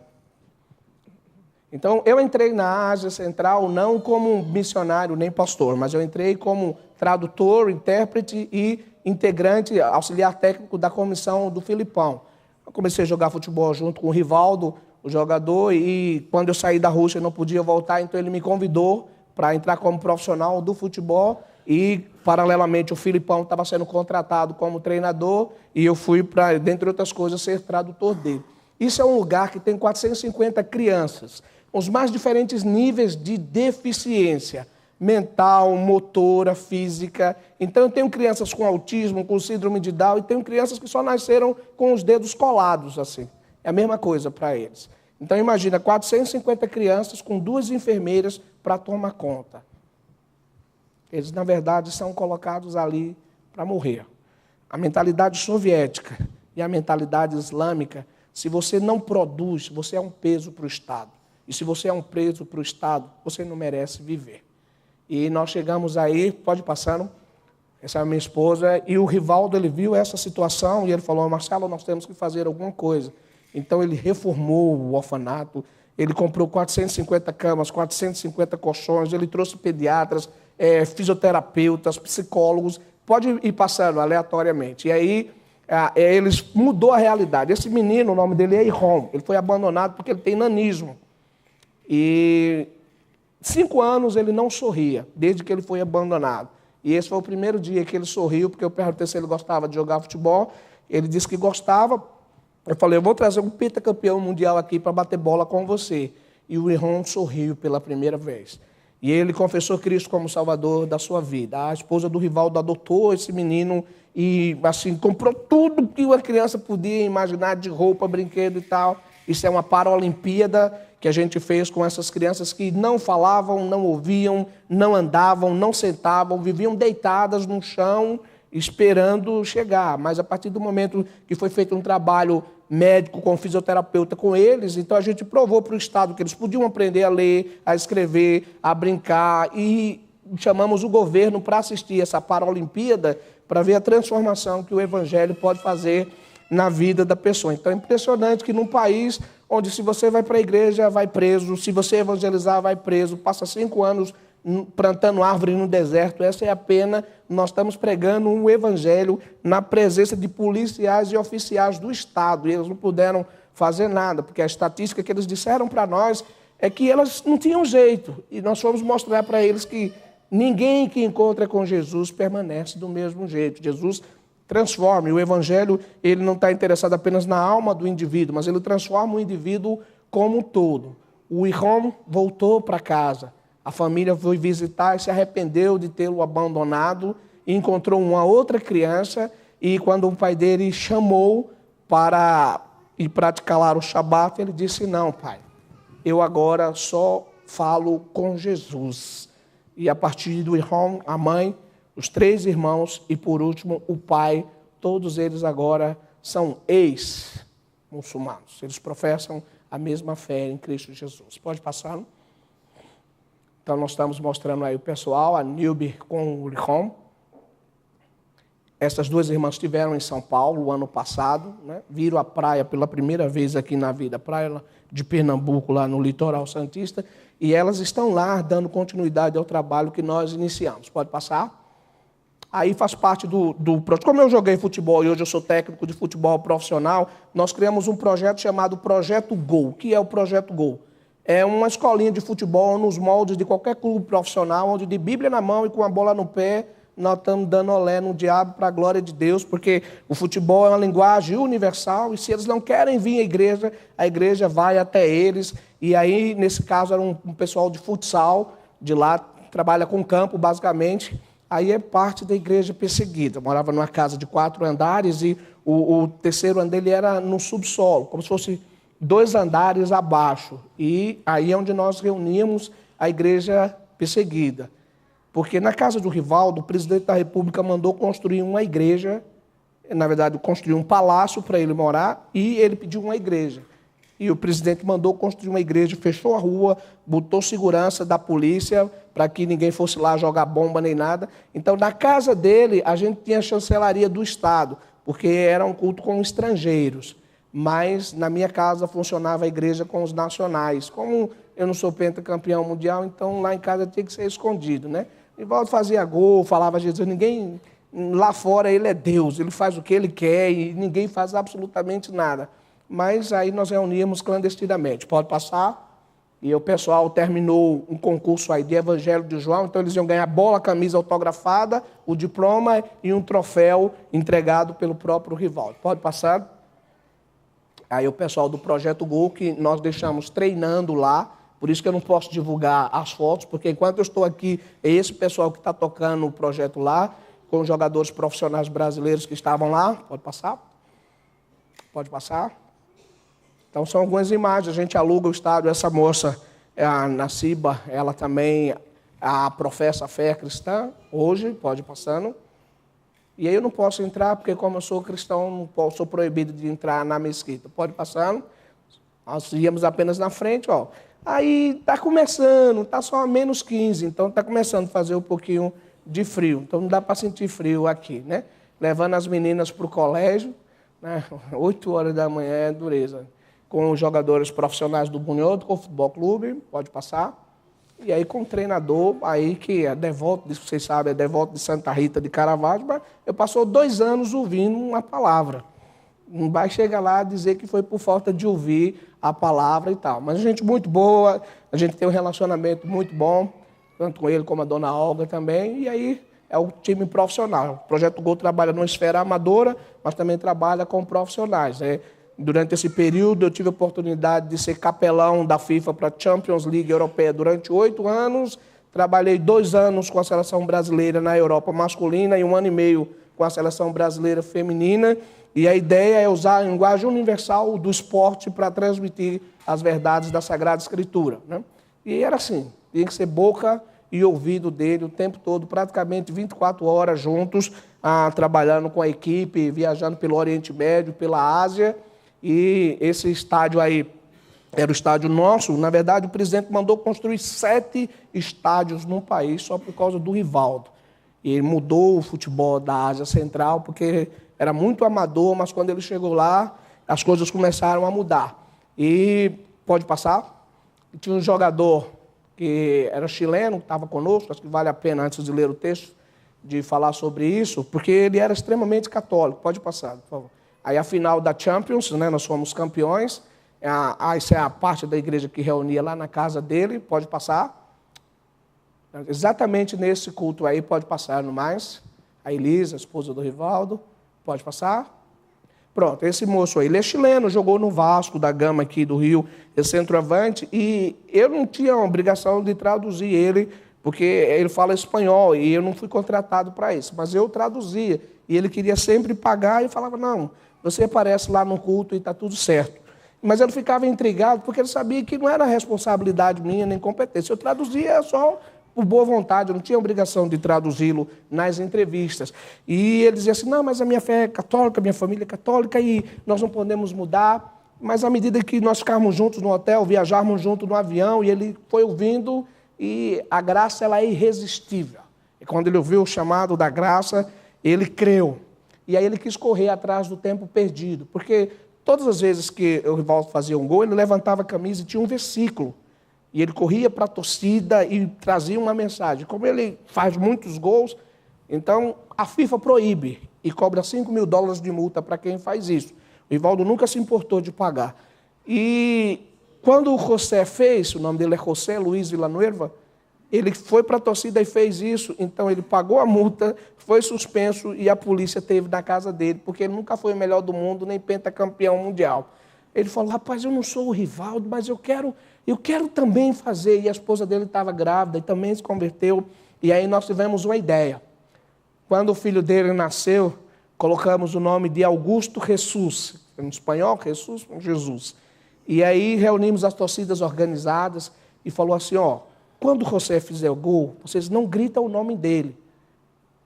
Então, eu entrei na Ásia Central não como missionário nem pastor, mas eu entrei como tradutor, intérprete e integrante, auxiliar técnico da comissão do Filipão. Eu comecei a jogar futebol junto com o Rivaldo, o jogador, e quando eu saí da Rússia eu não podia voltar, então ele me convidou para entrar como profissional do futebol e, paralelamente, o Filipão estava sendo contratado como treinador e eu fui para, dentre outras coisas, ser tradutor dele. Isso é um lugar que tem 450 crianças, os mais diferentes níveis de deficiência mental, motora, física. Então, eu tenho crianças com autismo, com síndrome de Down, e tenho crianças que só nasceram com os dedos colados, assim. É a mesma coisa para eles. Então, imagina, 450 crianças com 2 enfermeiras para tomar conta. Eles, na verdade, são colocados ali para morrer. A mentalidade soviética e a mentalidade islâmica, se você não produz, você é um peso para o Estado. E se você é um peso para o Estado, você não merece viver. E nós chegamos aí, pode passar, não? Essa é a minha esposa, e o Rivaldo, ele viu essa situação e ele falou, Marcelo, nós temos que fazer alguma coisa. Então ele reformou o orfanato, ele comprou 450 camas, 450 colchões, ele trouxe pediatras, fisioterapeutas, psicólogos, pode ir passando aleatoriamente. E aí eles mudou a realidade. Esse menino, o nome dele é Iron, ele foi abandonado porque ele tem nanismo. E 5 anos ele não sorria, desde que ele foi abandonado. E esse foi o primeiro dia que ele sorriu, porque eu perguntei se ele gostava de jogar futebol. Ele disse que gostava. Eu falei, eu vou trazer um pentacampeão mundial aqui para bater bola com você. E o Iron sorriu pela primeira vez. E ele confessou Cristo como Salvador da sua vida. A esposa do Rivaldo adotou esse menino e, assim, comprou tudo que uma criança podia imaginar de roupa, brinquedo e tal. Isso é uma Paralimpíada que a gente fez com essas crianças que não falavam, não ouviam, não andavam, não sentavam, viviam deitadas no chão, esperando chegar. Mas a partir do momento que foi feito um trabalho médico com fisioterapeuta com eles, então a gente provou para o Estado que eles podiam aprender a ler, a escrever, a brincar, e chamamos o governo para assistir essa Paralimpíada para ver a transformação que o Evangelho pode fazer na vida da pessoa. Então é impressionante que num país onde se você vai para a igreja, vai preso, se você evangelizar, vai preso, passa 5 anos plantando árvore no deserto, essa é a pena, nós estamos pregando um evangelho na presença de policiais e oficiais do Estado, e eles não puderam fazer nada, porque a estatística que eles disseram para nós é que elas não tinham jeito, e nós fomos mostrar para eles que Ninguém que encontra com Jesus permanece do mesmo jeito. Jesus transforma. E o Evangelho, ele não está interessado apenas na alma do indivíduo, mas ele transforma o indivíduo como um todo. O Ihom voltou para casa. A família foi visitar e se arrependeu de tê-lo abandonado. E encontrou uma outra criança. E quando o pai dele chamou para ir praticar o Shabat, ele disse, não, pai, eu agora só falo com Jesus. E a partir do Ihom, a mãe, os 3 irmãos e, por último, o pai, todos eles agora são ex-muçulmanos. Eles professam a mesma fé em Cristo Jesus. Pode passar? Então, nós estamos mostrando aí o pessoal, a Nilbe com o Ihom. Essas 2 irmãs estiveram em São Paulo o ano passado, né? Viram a praia pela primeira vez aqui na vida, a praia de Pernambuco, lá no litoral santista, e elas estão lá dando continuidade ao trabalho que nós iniciamos. Pode passar? Aí faz parte do projeto. Como eu joguei futebol e hoje eu sou técnico de futebol profissional, nós criamos um projeto chamado Projeto Gol. O que é o Projeto Gol? É uma escolinha de futebol nos moldes de qualquer clube profissional, onde de Bíblia na mão e com a bola no pé, nós estamos dando olé no diabo para a glória de Deus, porque o futebol é uma linguagem universal e se eles não querem vir à igreja vai até eles. E aí, nesse caso, era um pessoal de futsal, de lá, trabalha com campo, basicamente. Aí é parte da igreja perseguida. Eu morava numa casa de 4 andares e o terceiro andar ele era no subsolo, como se fosse 2 andares abaixo. E aí é onde nós reuníamos a igreja perseguida. Porque na casa do Rivaldo, o presidente da República mandou construir uma igreja, na verdade, construir um palácio para ele morar, e ele pediu uma igreja. E o presidente mandou construir uma igreja, fechou a rua, botou segurança da polícia para que ninguém fosse lá jogar bomba nem nada. Então, na casa dele, a gente tinha a chancelaria do Estado, porque era um culto com estrangeiros. Mas na minha casa funcionava a igreja com os nacionais. Como eu não sou pentacampeão mundial, então lá em casa tinha que ser escondido, né? Rivaldo fazia gol, falava Jesus, ninguém... Lá fora ele é Deus, ele faz o que ele quer e ninguém faz absolutamente nada. Mas aí nós reuníamos clandestinamente. Pode passar? E o pessoal terminou um concurso aí de Evangelho de João, então eles iam ganhar bola, camisa autografada, o diploma e um troféu entregado pelo próprio Rivaldo. Pode passar? Aí o pessoal do Projeto Gol, que nós deixamos treinando lá, por isso que eu não posso divulgar as fotos, porque enquanto eu estou aqui, é esse pessoal que está tocando o projeto lá, com os jogadores profissionais brasileiros que estavam lá. Pode passar? Pode passar? Então, são algumas imagens. A gente aluga o estádio. Essa moça, a Naciba, ela também professa a fé cristã, hoje, pode ir passando. E aí eu não posso entrar, porque como eu sou cristão, sou proibido de entrar na mesquita. Pode ir passando? Nós íamos apenas na frente, ó. Aí está começando, está só a menos 15, então está começando a fazer um pouquinho de frio. Então não dá para sentir frio aqui, né? Levando as meninas para o colégio, né? 8 horas da manhã é dureza. Com os jogadores profissionais do Bunhodo, com o Futebol Clube, pode passar. E aí com o treinador, aí que é devoto, vocês sabem, é devoto de Santa Rita de Caravaggio, mas eu passou 2 anos ouvindo uma palavra. Não vai chegar lá a dizer que foi por falta de ouvir a palavra e tal. Mas a gente muito boa, a gente tem um relacionamento muito bom, tanto com ele como a dona Olga também, e aí é o time profissional. O Projeto Gol trabalha numa esfera amadora, mas também trabalha com profissionais. Durante esse período eu tive a oportunidade de ser capelão da FIFA para a Champions League Europeia durante 8 anos, trabalhei 2 anos com a seleção brasileira na Europa masculina e 1 ano e meio com a seleção brasileira feminina, e a ideia é usar a linguagem universal do esporte para transmitir as verdades da Sagrada Escritura, né? E era assim, tinha que ser boca e ouvido dele o tempo todo, praticamente 24 horas juntos, trabalhando com a equipe, viajando pelo Oriente Médio, pela Ásia. E esse estádio aí era o estádio nosso. Na verdade, o presidente mandou construir 7 estádios num país só por causa do Rivaldo. E ele mudou o futebol da Ásia Central, porque era muito amador, mas quando ele chegou lá, as coisas começaram a mudar. E pode passar? Tinha um jogador que era chileno, que estava conosco, acho que vale a pena, antes de ler o texto, de falar sobre isso, porque ele era extremamente católico. Pode passar, por favor. Aí a final da Champions, né, nós fomos campeões, essa é a parte da igreja que reunia lá na casa dele, pode passar. Exatamente nesse culto aí, pode passar no mais. A Elisa, a esposa do Rivaldo, pode passar. Pronto, esse moço aí, ele é chileno, jogou no Vasco da Gama aqui do Rio, é centroavante, e eu não tinha a obrigação de traduzir ele, porque ele fala espanhol, e eu não fui contratado para isso, mas eu traduzia, e ele queria sempre pagar, e falava, não, você aparece lá no culto e está tudo certo. Mas ele ficava intrigado, porque ele sabia que não era responsabilidade minha, nem competência, eu traduzia só por boa vontade, eu não tinha obrigação de traduzi-lo nas entrevistas. E ele dizia assim, não, mas a minha fé é católica, minha família é católica, e nós não podemos mudar. Mas à medida que nós ficarmos juntos no hotel, viajarmos juntos no avião, e ele foi ouvindo, e a graça ela é irresistível. E quando ele ouviu o chamado da graça, ele creu. E aí ele quis correr atrás do tempo perdido, porque todas as vezes que o Rivaldo fazia um gol, ele levantava a camisa e tinha um versículo. E ele corria para a torcida e trazia uma mensagem. Como ele faz muitos gols, então a FIFA proíbe e cobra $5.000 de multa para quem faz isso. O Rivaldo nunca se importou de pagar. E quando o José fez, o nome dele é José Luiz Villanueva, ele foi para a torcida e fez isso, então ele pagou a multa, foi suspenso e a polícia teve na casa dele, porque ele nunca foi o melhor do mundo, nem pentacampeão mundial. Ele falou, rapaz, eu não sou o Rivaldo, mas eu quero também fazer. E a esposa dele estava grávida e também se converteu. E aí nós tivemos uma ideia. Quando o filho dele nasceu, colocamos o nome de Augusto Jesus. Em espanhol, Jesus. E aí reunimos as torcidas organizadas e falou assim, ó, quando o José fizer o gol, vocês não gritam o nome dele.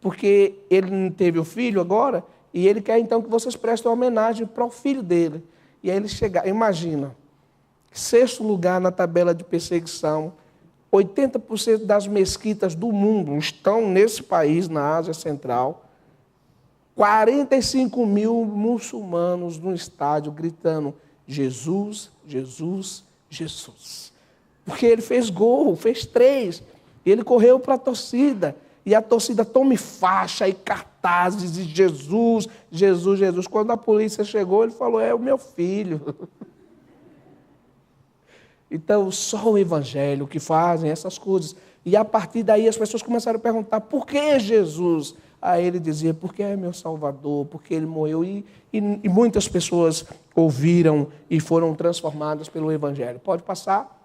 Porque ele não teve o filho agora e ele quer então que vocês prestem homenagem para o filho dele. E aí ele chega, imagina, 6º lugar na tabela de perseguição, 80% das mesquitas do mundo estão nesse país, na Ásia Central, 45 mil muçulmanos no estádio gritando, Jesus, Jesus, Jesus. Porque ele fez gol, fez 3, e ele correu para a torcida, e a torcida tome faixa e cartazes de Jesus, Jesus, Jesus. Quando a polícia chegou, ele falou, é o meu filho. Então, só o Evangelho que fazem essas coisas. E a partir daí as pessoas começaram a perguntar, por que Jesus? Aí ele dizia, porque é meu Salvador, porque ele morreu. E muitas pessoas ouviram e foram transformadas pelo Evangelho. Pode passar?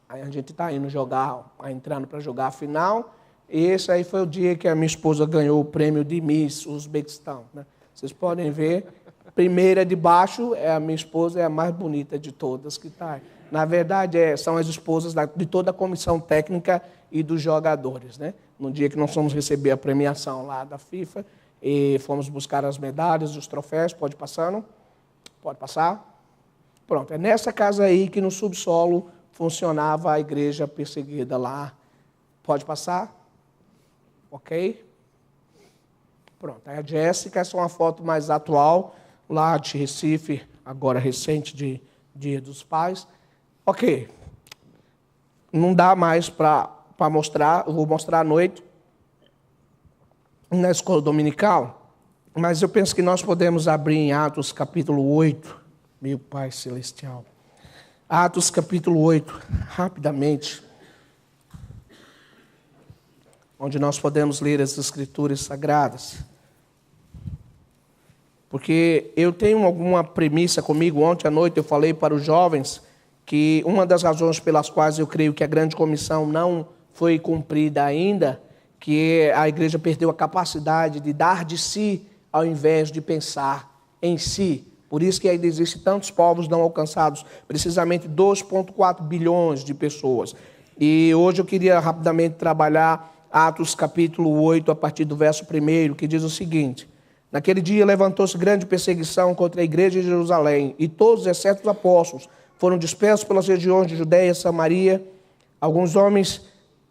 Aí a gente está indo jogar, entrando para jogar a final. E esse aí foi o dia que a minha esposa ganhou o prêmio de Miss Uzbequistão, né? Vocês podem ver, primeira de baixo, a minha esposa é a mais bonita de todas que está aí. Na verdade, são as esposas de toda a comissão técnica e dos jogadores, né? No dia que nós fomos receber a premiação lá da FIFA, e fomos buscar as medalhas, os troféus, pode passando? Pode passar? Pronto, é nessa casa aí que no subsolo funcionava a igreja perseguida lá. Pode passar? Ok? Pronto, aí a Jéssica, essa é uma foto mais atual, lá de Recife, agora recente, de Dia dos Pais. Ok, não dá mais para mostrar, eu vou mostrar à noite, na escola dominical, mas eu penso que nós podemos abrir em Atos capítulo 8, meu Pai Celestial. Atos capítulo 8, rapidamente, onde nós podemos ler as Escrituras Sagradas. Porque eu tenho alguma premissa comigo. Ontem à noite eu falei para os jovens que uma das razões pelas quais eu creio que a grande comissão não foi cumprida ainda, que a igreja perdeu a capacidade de dar de si ao invés de pensar em si. Por isso que ainda existem tantos povos não alcançados, precisamente 2,4 bilhões de pessoas. E hoje eu queria rapidamente trabalhar Atos capítulo 8, a partir do verso 1, que diz o seguinte: naquele dia levantou-se grande perseguição contra a igreja de Jerusalém, e todos, exceto os apóstolos, foram dispersos pelas regiões de Judeia e Samaria. Alguns homens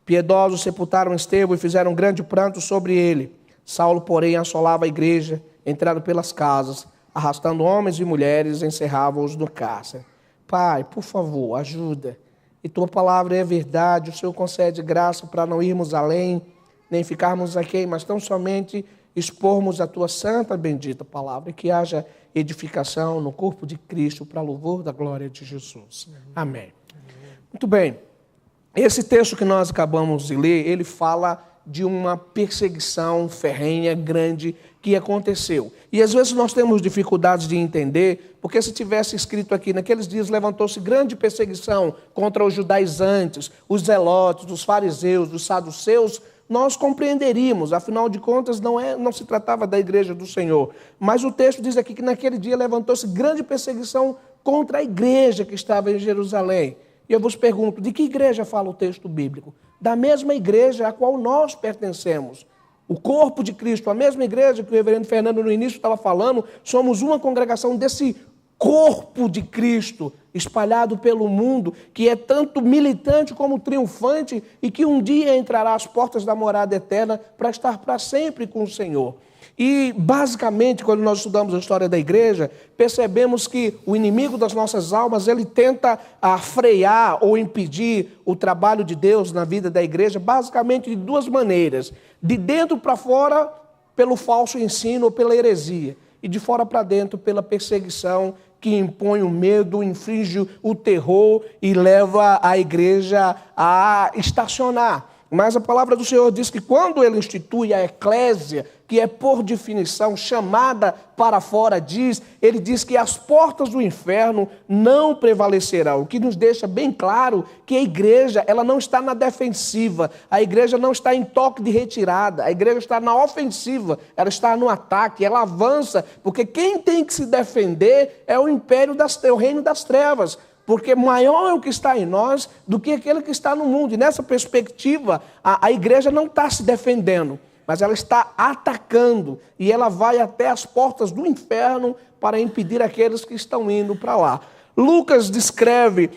piedosos sepultaram Estevão e fizeram grande pranto sobre ele. Saulo, porém, assolava a igreja, entrando pelas casas, arrastando homens e mulheres, encerrava-os no cárcere. Pai, por favor, ajuda. E tua palavra é verdade, o Senhor concede graça para não irmos além, nem ficarmos aqui, mas tão somente expormos a tua santa e bendita palavra, e que haja edificação no corpo de Cristo para louvor da glória de Jesus. Amém. Muito bem. esse texto que nós acabamos de ler, ele fala de uma perseguição ferrenha, grande, que aconteceu. E às vezes nós temos dificuldades de entender, porque se tivesse escrito aqui, naqueles dias levantou-se grande perseguição contra os judaizantes, os zelotes, os fariseus, os saduceus, nós compreenderíamos, afinal de contas não se tratava da igreja do Senhor. Mas o texto diz aqui que naquele dia levantou-se grande perseguição contra a igreja que estava em Jerusalém. E eu vos pergunto, de que igreja fala o texto bíblico? Da mesma igreja a qual nós pertencemos. O corpo de Cristo, a mesma igreja que o reverendo Fernando no início estava falando, somos uma congregação desse corpo de Cristo espalhado pelo mundo, que é tanto militante como triunfante e que um dia entrará às portas da morada eterna para estar para sempre com o Senhor. E, basicamente, quando nós estudamos a história da igreja, percebemos que o inimigo das nossas almas, ele tenta frear ou impedir o trabalho de Deus na vida da igreja, basicamente de duas maneiras. De dentro para fora, pelo falso ensino ou pela heresia. E de fora para dentro, pela perseguição que impõe o medo, inflige o terror e leva a igreja a estacionar. Mas a palavra do Senhor diz que quando ele institui a eclésia, que é por definição chamada para fora, ele diz que as portas do inferno não prevalecerão, o que nos deixa bem claro que a igreja ela não está na defensiva, a igreja não está em toque de retirada, a igreja está na ofensiva, ela está no ataque, ela avança, porque quem tem que se defender é o império é o reino das trevas. Porque maior é o que está em nós do que aquele que está no mundo. E nessa perspectiva, a igreja não está se defendendo, mas ela está atacando. E ela vai até as portas do inferno para impedir aqueles que estão indo para lá. Lucas descreve,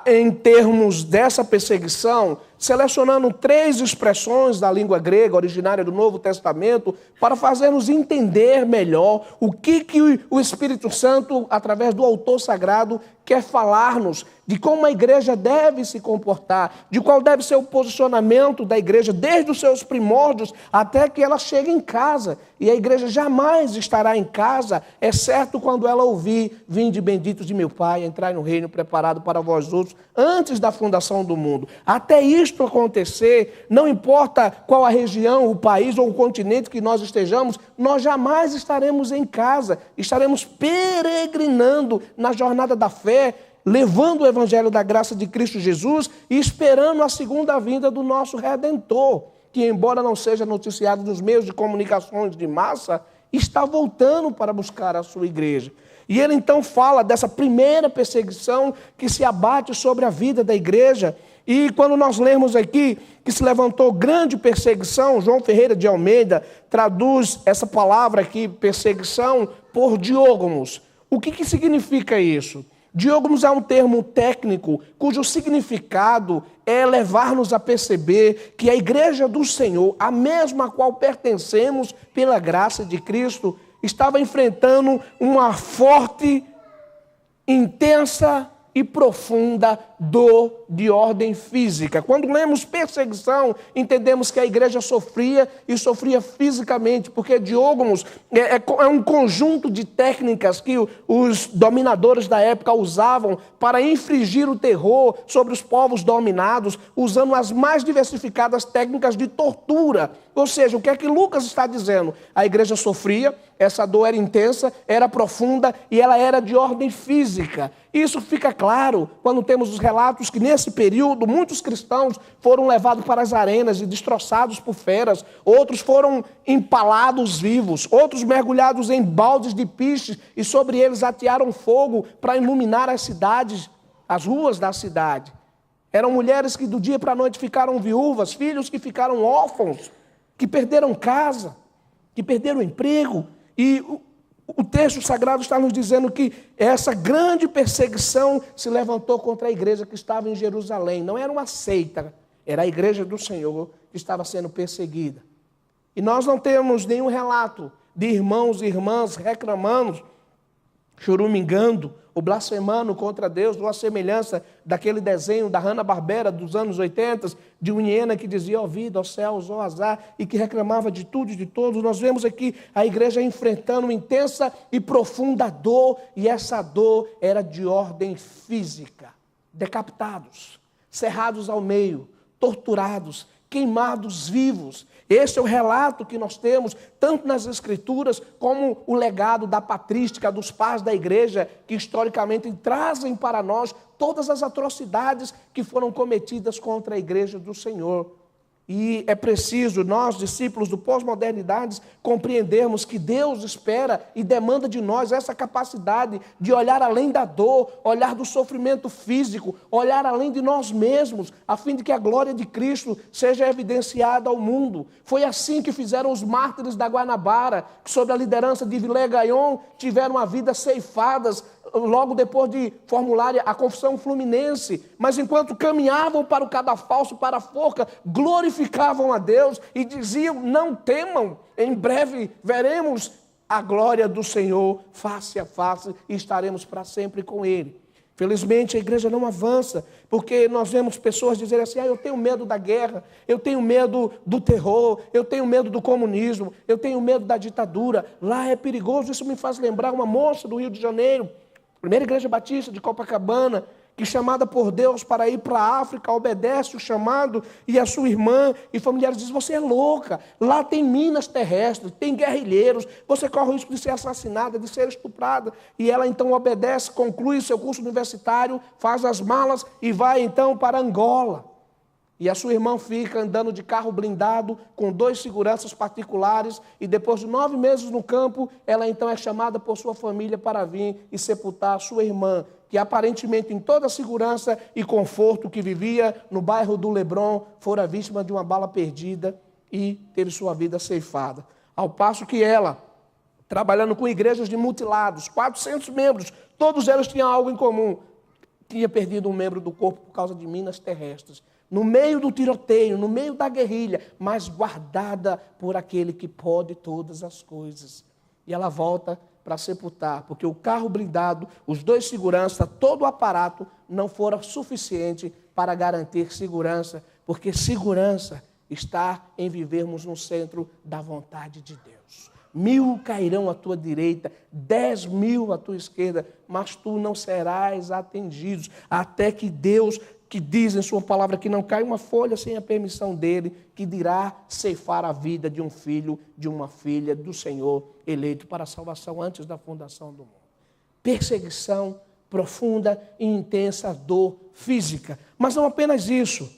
em termos dessa perseguição, selecionando 3 expressões da língua grega, originária do Novo Testamento, para fazermos entender melhor o que o Espírito Santo, através do autor sagrado, quer falar-nos de como a igreja deve se comportar, de qual deve ser o posicionamento da igreja, desde os seus primórdios até que ela chegue em casa. E a igreja jamais estará em casa, exceto quando ela ouvir: vinde benditos de meu Pai, entrai no reino preparado para vós outros, antes da fundação do mundo. Até isto acontecer, não importa qual a região, o país ou o continente que nós estejamos, nós jamais estaremos em casa, estaremos peregrinando na jornada da fé, levando o evangelho da graça de Cristo Jesus e esperando a segunda vinda do nosso Redentor, que, embora não seja noticiado nos meios de comunicações de massa, está voltando para buscar a sua igreja. E ele então fala dessa primeira perseguição que se abate sobre a vida da igreja. E quando nós lemos aqui que se levantou grande perseguição, João Ferreira de Almeida traduz essa palavra aqui, perseguição, por diógomos. O que significa isso? Diógomos é um termo técnico cujo significado é levar-nos a perceber que a igreja do Senhor, a mesma a qual pertencemos pela graça de Cristo, estava enfrentando uma forte, intensa e profunda dor de ordem física. Quando lemos perseguição, entendemos que a igreja sofria e sofria fisicamente, porque diógomos é um conjunto de técnicas que os dominadores da época usavam para infligir o terror sobre os povos dominados, usando as mais diversificadas técnicas de tortura. Ou seja, o que é que Lucas está dizendo? A igreja sofria, essa dor era intensa, era profunda e ela era de ordem física. Isso fica claro quando temos os relatos que nesse período muitos cristãos foram levados para as arenas e destroçados por feras, outros foram empalados vivos, outros mergulhados em baldes de piches e sobre eles atearam fogo para iluminar as cidades, as ruas da cidade. Eram mulheres que do dia para a noite ficaram viúvas, filhos que ficaram órfãos, que perderam casa, que perderam emprego. E o texto sagrado está nos dizendo que essa grande perseguição se levantou contra a igreja que estava em Jerusalém. Não era uma seita, era a igreja do Senhor que estava sendo perseguida. E nós não temos nenhum relato de irmãos e irmãs reclamando, choramingando ou blasfemando contra Deus, uma semelhança daquele desenho da Hanna-Barbera dos anos 80, de uma hiena que dizia: ó vida, ó céus, ó azar, e que reclamava de tudo e de todos. Nós vemos aqui a igreja enfrentando uma intensa e profunda dor, e essa dor era de ordem física. Decapitados, cerrados ao meio, torturados, queimados vivos. Esse é o relato que nós temos, tanto nas Escrituras, como o legado da patrística, dos pais da igreja, que historicamente trazem para nós todas as atrocidades que foram cometidas contra a igreja do Senhor. E é preciso, nós, discípulos do pós-modernidade, compreendermos que Deus espera e demanda de nós essa capacidade de olhar além da dor, olhar do sofrimento físico, olhar além de nós mesmos, a fim de que a glória de Cristo seja evidenciada ao mundo. Foi assim que fizeram os mártires da Guanabara, que sob a liderança de Vilé Gaion tiveram a vida ceifadas, logo depois de formularem a Confissão Fluminense, mas enquanto caminhavam para o cadafalso, para a forca, glorificavam a Deus e diziam: não temam, em breve veremos a glória do Senhor face a face e estaremos para sempre com Ele. Felizmente a igreja não avança, porque nós vemos pessoas dizerem assim: eu tenho medo da guerra, eu tenho medo do terror, eu tenho medo do comunismo, eu tenho medo da ditadura, lá é perigoso. Isso me faz lembrar uma moça do Rio de Janeiro, primeira igreja batista de Copacabana, que chamada por Deus para ir para a África, obedece o chamado, e a sua irmã e familiares dizem: você é louca, lá tem minas terrestres, tem guerrilheiros, você corre o risco de ser assassinada, de ser estuprada. E ela então obedece, conclui seu curso universitário, faz as malas e vai então para Angola. E a sua irmã fica andando de carro blindado com 2 seguranças particulares, e depois de 9 meses no campo, ela então é chamada por sua família para vir e sepultar a sua irmã, que aparentemente em toda a segurança e conforto que vivia no bairro do Leblon, fora vítima de uma bala perdida e teve sua vida ceifada. Ao passo que ela, trabalhando com igrejas de mutilados, 400 membros, todos eles tinham algo em comum: tinha perdido um membro do corpo por causa de minas terrestres. No meio do tiroteio, no meio da guerrilha, mas guardada por aquele que pode todas as coisas. E ela volta para sepultar, porque o carro blindado, os 2 seguranças, todo o aparato não fora suficiente para garantir segurança, porque segurança está em vivermos no centro da vontade de Deus. 1000 cairão à tua direita, 10.000 à tua esquerda, mas tu não serás atendido, até que Deus, que diz em sua palavra que não cai uma folha sem a permissão dele, que dirá ceifar a vida de um filho, de uma filha do Senhor, eleito para a salvação antes da fundação do mundo. Perseguição profunda e intensa dor física. Mas não apenas isso.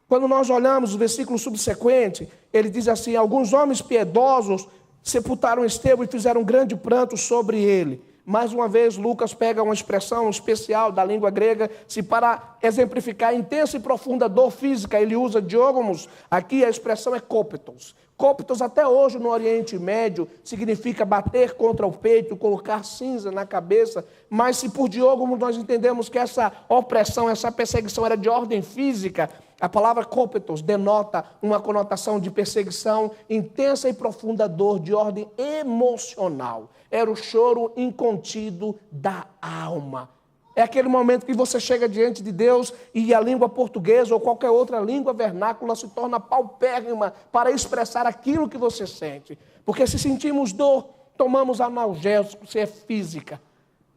Quando nós olhamos o versículo subsequente, ele diz assim: alguns homens piedosos sepultaram Estevão e fizeram um grande pranto sobre ele. Mais uma vez, Lucas pega uma expressão especial da língua grega, se para exemplificar a intensa e profunda dor física, ele usa diógomos. Aqui a expressão é kópetos. Kópetos até hoje no Oriente Médio significa bater contra o peito, colocar cinza na cabeça, mas se por diógomos nós entendemos que essa opressão, essa perseguição era de ordem física, a palavra kópetos denota uma conotação de perseguição, intensa e profunda dor de ordem emocional. Era o choro incontido da alma. É aquele momento que você chega diante de Deus e a língua portuguesa ou qualquer outra língua vernácula se torna paupérrima para expressar aquilo que você sente. Porque se sentimos dor, tomamos analgésico, se é física.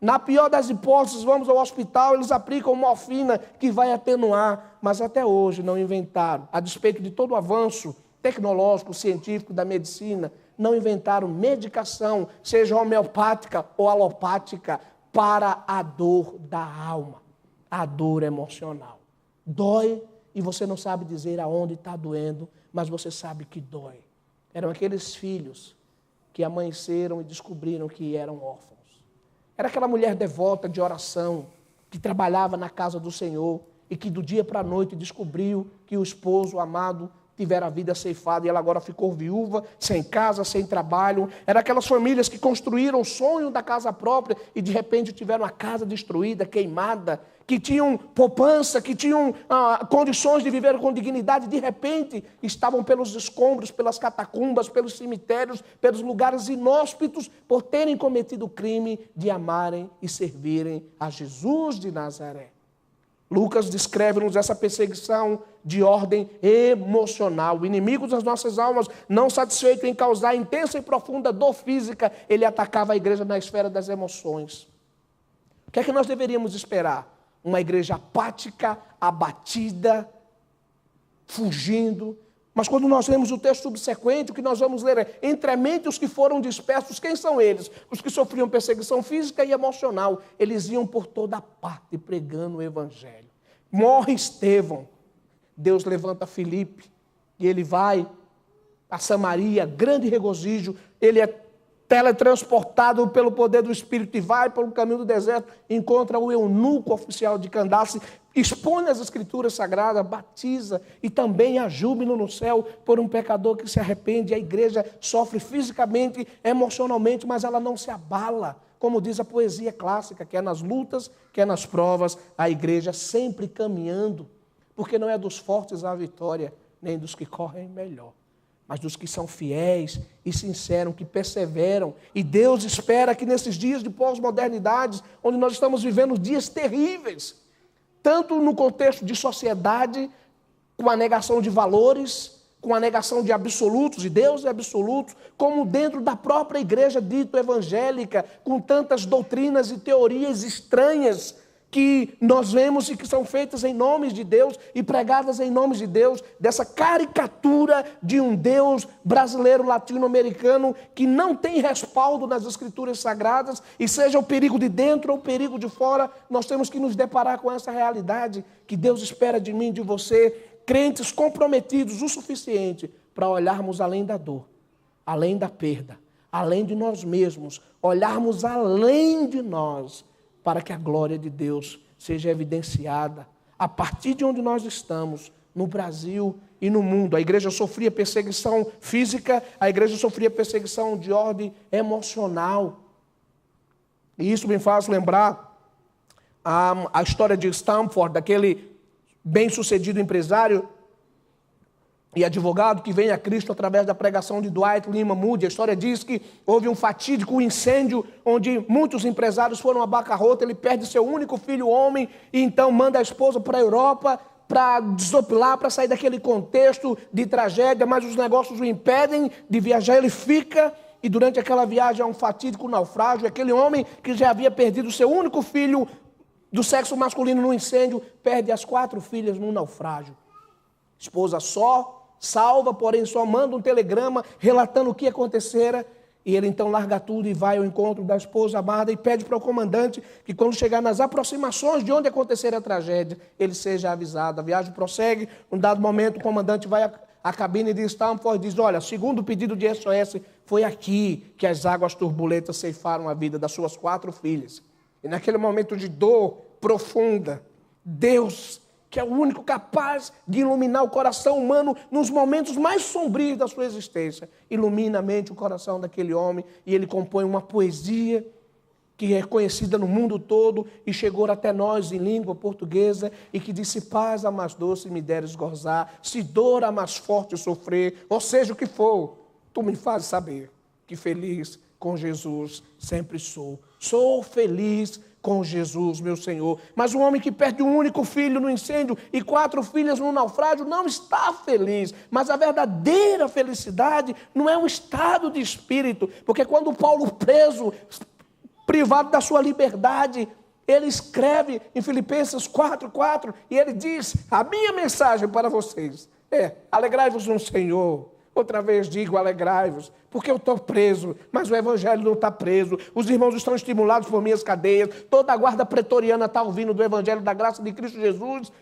Na pior das hipóteses, vamos ao hospital, eles aplicam morfina que vai atenuar, mas até hoje não inventaram, a despeito de todo o avanço tecnológico, científico da medicina, não inventaram medicação, seja homeopática ou alopática, para a dor da alma, a dor emocional. Dói e você não sabe dizer aonde está doendo, mas você sabe que dói. Eram aqueles filhos que amanheceram e descobriram que eram órfãos. Era aquela mulher devota de oração, que trabalhava na casa do Senhor e que do dia para a noite descobriu que o esposo amado tivera a vida ceifada e ela agora ficou viúva, sem casa, sem trabalho. Era aquelas famílias que construíram o sonho da casa própria e de repente tiveram a casa destruída, queimada, que tinham poupança, que tinham condições de viver com dignidade, de repente estavam pelos escombros, pelas catacumbas, pelos cemitérios, pelos lugares inóspitos, por terem cometido o crime de amarem e servirem a Jesus de Nazaré. Lucas descreve-nos essa perseguição de ordem emocional. O inimigo das nossas almas, não satisfeito em causar intensa e profunda dor física, ele atacava a igreja na esfera das emoções. O que é que nós deveríamos esperar? uma igreja apática, abatida, fugindo. Mas quando nós lemos o texto subsequente, o que nós vamos ler é: entremente os que foram dispersos, quem são eles? Os que sofriam perseguição física e emocional. Eles iam por toda parte pregando o evangelho. Morre Estevão, Deus levanta Filipe, e ele vai a Samaria, grande regozijo, ele é teletransportado pelo poder do Espírito e vai pelo caminho do deserto, encontra o eunuco oficial de Candace, expõe as escrituras sagradas, batiza e também há júbilo no céu por um pecador que se arrepende. A igreja sofre fisicamente, emocionalmente, mas ela não se abala. Como diz a poesia clássica, quer nas lutas, quer nas provas, a igreja sempre caminhando, porque não é dos fortes a vitória, nem dos que correm melhor, mas dos que são fiéis e sinceros, que perseveram. E Deus espera que nesses dias de pós-modernidade, onde nós estamos vivendo dias terríveis, tanto no contexto de sociedade, com a negação de valores, com a negação de absolutos, e Deus é absoluto, como dentro da própria igreja dita evangélica, com tantas doutrinas e teorias estranhas que nós vemos e que são feitas em nome de Deus e pregadas em nome de Deus, dessa caricatura de um Deus brasileiro latino-americano que não tem respaldo nas escrituras sagradas, e seja o perigo de dentro ou o perigo de fora, nós temos que nos deparar com essa realidade que Deus espera de mim e de você, crentes comprometidos o suficiente para olharmos além da dor, além da perda, além de nós mesmos, olharmos além de nós, para que a glória de Deus seja evidenciada a partir de onde nós estamos, no Brasil e no mundo. A igreja sofria perseguição física, a igreja sofria perseguição de ordem emocional. E isso me faz lembrar a história de Stanford, daquele bem-sucedido empresário e advogado que vem a Cristo através da pregação de Dwight Lyman Moody. A história diz que houve um fatídico incêndio onde muitos empresários foram à bancarrota, ele perde seu único filho homem e então manda a esposa para a Europa para desopilar, para sair daquele contexto de tragédia, mas os negócios o impedem de viajar, ele fica e durante aquela viagem há um fatídico naufrágio. Aquele homem que já havia perdido seu único filho do sexo masculino no incêndio, perde as 4 filhas no naufrágio. Esposa só, salva, porém só manda um telegrama relatando o que acontecera, e ele então larga tudo e vai ao encontro da esposa amada e pede para o comandante que quando chegar nas aproximações de onde acontecer a tragédia, ele seja avisado. A viagem prossegue, num dado momento o comandante vai à cabine de Stanford e diz: olha, segundo o pedido de SOS, foi aqui que as águas turbulentas ceifaram a vida das suas 4 filhas. E naquele momento de dor profunda, Deus, que é o único capaz de iluminar o coração humano nos momentos mais sombrios da sua existência, ilumina a mente, o coração daquele homem, e ele compõe uma poesia que é conhecida no mundo todo e chegou até nós em língua portuguesa, e que diz: se paz a mais doce me deres gozar, se dor a mais forte sofrer, ou seja o que for, tu me fazes saber que feliz com Jesus sempre sou. Sou feliz com Jesus, meu Senhor. Mas um homem que perde um único filho no incêndio e 4 filhas no naufrágio não está feliz. Mas a verdadeira felicidade não é um estado de espírito, porque quando Paulo, preso, privado da sua liberdade, ele escreve em Filipenses 4:4 e ele diz: a minha mensagem para vocês é: alegrai-vos no Senhor. Outra vez digo, alegrai-vos, porque eu estou preso, mas o evangelho não está preso. Os irmãos estão estimulados por minhas cadeias. Toda a guarda pretoriana está ouvindo do evangelho da graça de Cristo Jesus.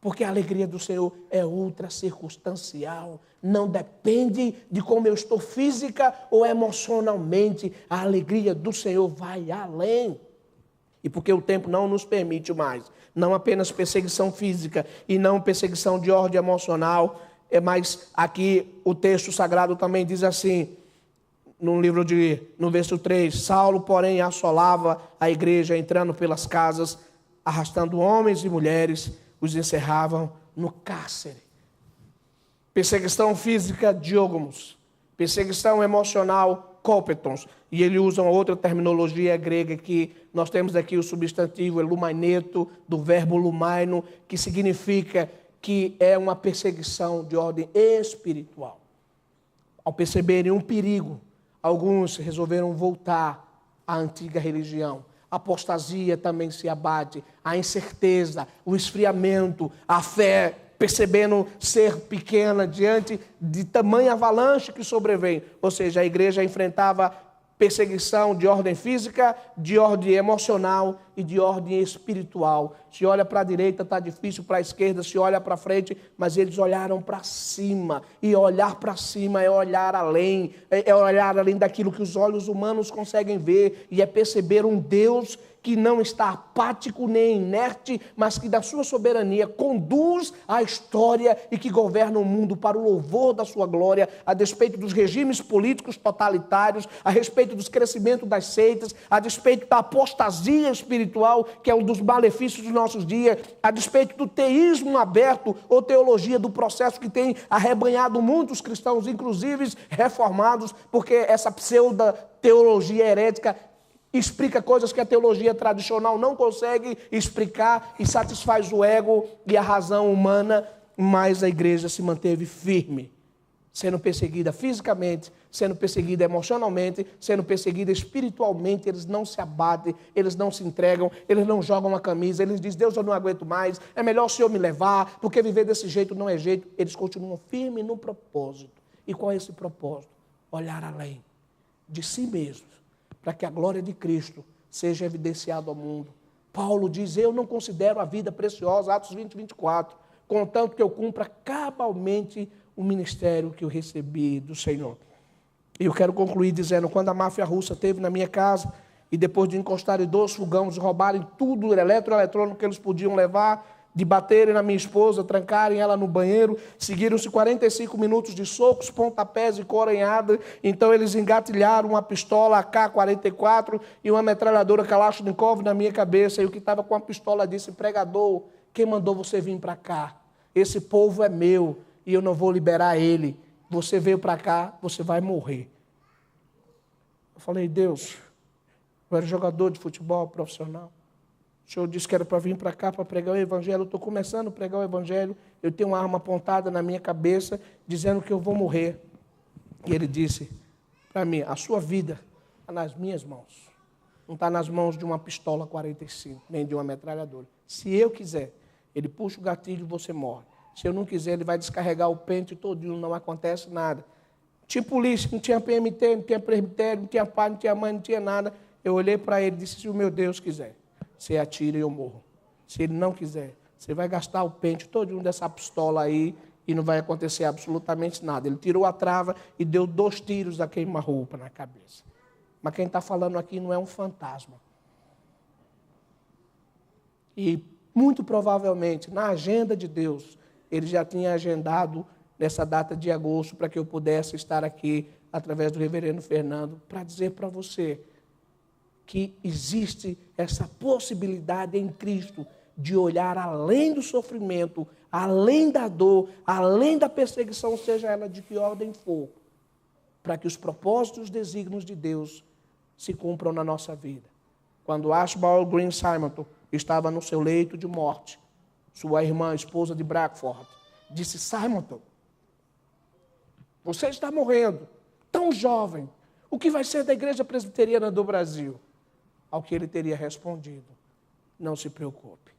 Porque a alegria do Senhor é ultra circunstancial. Não depende de como eu estou física ou emocionalmente. A alegria do Senhor vai além. E porque o tempo não nos permite mais, não apenas perseguição física e não perseguição de ordem emocional, mas aqui o texto sagrado também diz assim, no verso 3, Saulo, porém, assolava a igreja, entrando pelas casas, arrastando homens e mulheres, os encerravam no cárcere. Perseguição física, diógomos. Perseguição emocional, kópetons. E ele usa uma outra terminologia grega que nós temos aqui o substantivo elumaineto, do verbo lumaino, que significa que é uma perseguição de ordem espiritual. Ao perceberem um perigo, alguns resolveram voltar à antiga religião. a apostasia também se abate, a incerteza, o esfriamento, a fé percebendo ser pequena diante de tamanha avalanche que sobrevém. Ou seja, a igreja enfrentava perseguição de ordem física, de ordem emocional e de ordem espiritual. Se olha para a direita, está difícil, para a esquerda, se olha para frente, mas eles olharam para cima. E olhar para cima é olhar além daquilo que os olhos humanos conseguem ver, e é perceber um Deus que não está apático nem inerte, mas que da sua soberania conduz a história e que governa o mundo para o louvor da sua glória, a despeito dos regimes políticos totalitários, a respeito dos crescimentos das seitas, a despeito da apostasia espiritual, que é um dos malefícios dos nossos dias, a despeito do teísmo aberto ou teologia do processo que tem arrebanhado muitos cristãos, inclusive reformados, porque essa pseudo-teologia herética explica coisas que a teologia tradicional não consegue explicar e satisfaz o ego e a razão humana, mas a igreja se manteve firme, sendo perseguida fisicamente, sendo perseguida emocionalmente, sendo perseguida espiritualmente. Eles não se abatem, eles não se entregam, eles não jogam a camisa, eles dizem: Deus, eu não aguento mais, é melhor o Senhor me levar, porque viver desse jeito não é jeito. Eles continuam firmes no propósito. E qual é esse propósito? Olhar além de si mesmos, para que a glória de Cristo seja evidenciada ao mundo. Paulo diz: eu não considero a vida preciosa, Atos 20, 24, contanto que eu cumpra cabalmente o ministério que eu recebi do Senhor. E eu quero concluir dizendo: quando a máfia russa esteve na minha casa, e depois de encostarem 2 fogões, roubarem tudo eletrônico que eles podiam levar, de baterem na minha esposa, trancarem ela no banheiro, seguiram-se 45 minutos de socos, pontapés e coronhada. Então eles engatilharam uma pistola AK-44 e uma metralhadora Kalashnikov na minha cabeça, e o que estava com a pistola disse: pregador, quem mandou você vir para cá? Esse povo é meu e eu não vou liberar ele. Você veio para cá, você vai morrer. Eu falei: Deus, eu era jogador de futebol profissional. O Senhor disse que era para vir para cá para pregar o Evangelho. Eu estou começando a pregar o Evangelho. Eu tenho uma arma apontada na minha cabeça, dizendo que eu vou morrer. E ele disse para mim: a sua vida está nas minhas mãos. Não está nas mãos de uma pistola 45, nem de uma metralhadora. Se eu quiser, ele puxa o gatilho e você morre. Se eu não quiser, ele vai descarregar o pente todinho, não acontece nada. Não tinha polícia, não tinha PMT, não tinha presbitério, não tinha pai, não tinha mãe, não tinha nada. Eu olhei para ele e disse: se o meu Deus quiser, você atira e eu morro. Se ele não quiser, você vai gastar o pente todinho dessa pistola aí e não vai acontecer absolutamente nada. Ele tirou a trava e deu 2 tiros da queima-roupa na cabeça. Mas quem está falando aqui não é um fantasma. E muito provavelmente, na agenda de Deus, ele já tinha agendado nessa data de agosto para que eu pudesse estar aqui, através do reverendo Fernando, para dizer para você que existe essa possibilidade em Cristo de olhar além do sofrimento, além da dor, além da perseguição, seja ela de que ordem for, para que os propósitos e os desígnios de Deus se cumpram na nossa vida. Quando Ashbal Green Simonton estava no seu leito de morte, sua irmã, esposa de Bradford, disse: Simonton, você está morrendo, tão jovem, o que vai ser da Igreja Presbiteriana do Brasil? Ao que ele teria respondido: não se preocupe,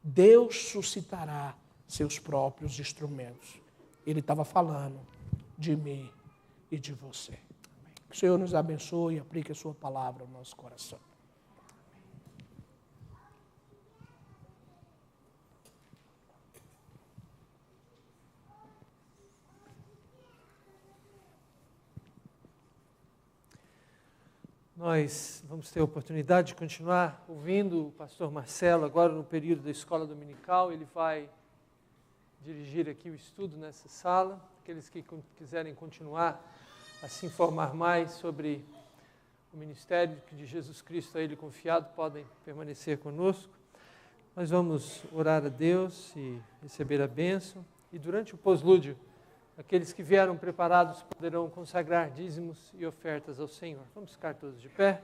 Deus suscitará seus próprios instrumentos. Ele estava falando de mim e de você. Que o Senhor nos abençoe e aplique a sua palavra no nosso coração. Nós vamos ter a oportunidade de continuar ouvindo o pastor Marcelo agora no período da escola dominical. Ele vai dirigir aqui o estudo nessa sala. Aqueles que quiserem continuar a se informar mais sobre o ministério de Jesus Cristo a Ele confiado, podem permanecer conosco. Nós vamos orar a Deus e receber a bênção. E durante o pós-lúdio, aqueles que vieram preparados poderão consagrar dízimos e ofertas ao Senhor. Vamos ficar todos de pé.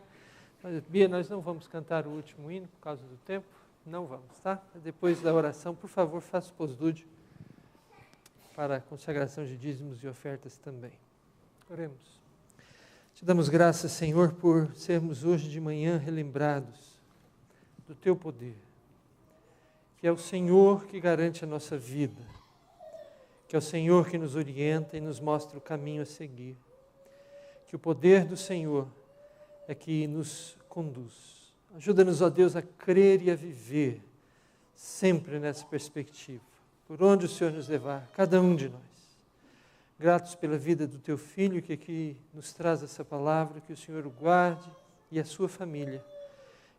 Bia, nós não vamos cantar o último hino por causa do tempo. Não vamos, tá? Depois da oração, por favor, faça o pós-lúdio para a consagração de dízimos e ofertas também. Oremos. Te damos graças, Senhor, por sermos hoje de manhã relembrados do teu poder, que é o Senhor que garante a nossa vida, que é o Senhor que nos orienta e nos mostra o caminho a seguir, que o poder do Senhor é que nos conduz. Ajuda-nos, ó Deus, a crer e a viver sempre nessa perspectiva, por onde o Senhor nos levar, cada um de nós. Gratos pela vida do teu filho que aqui nos traz essa palavra, que o Senhor o guarde e a sua família,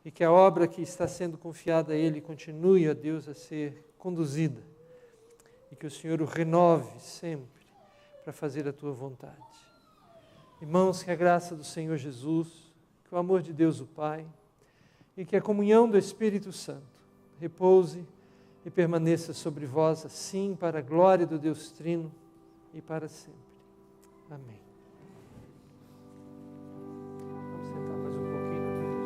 e que a obra que está sendo confiada a ele continue, ó Deus, a ser conduzida, e que o Senhor o renove sempre para fazer a tua vontade. Irmãos, que a graça do Senhor Jesus, que o amor de Deus o Pai e que a comunhão do Espírito Santo repouse e permaneça sobre vós assim para a glória do Deus Trino e para sempre. Amém. Vamos sentar mais um pouquinho na presença.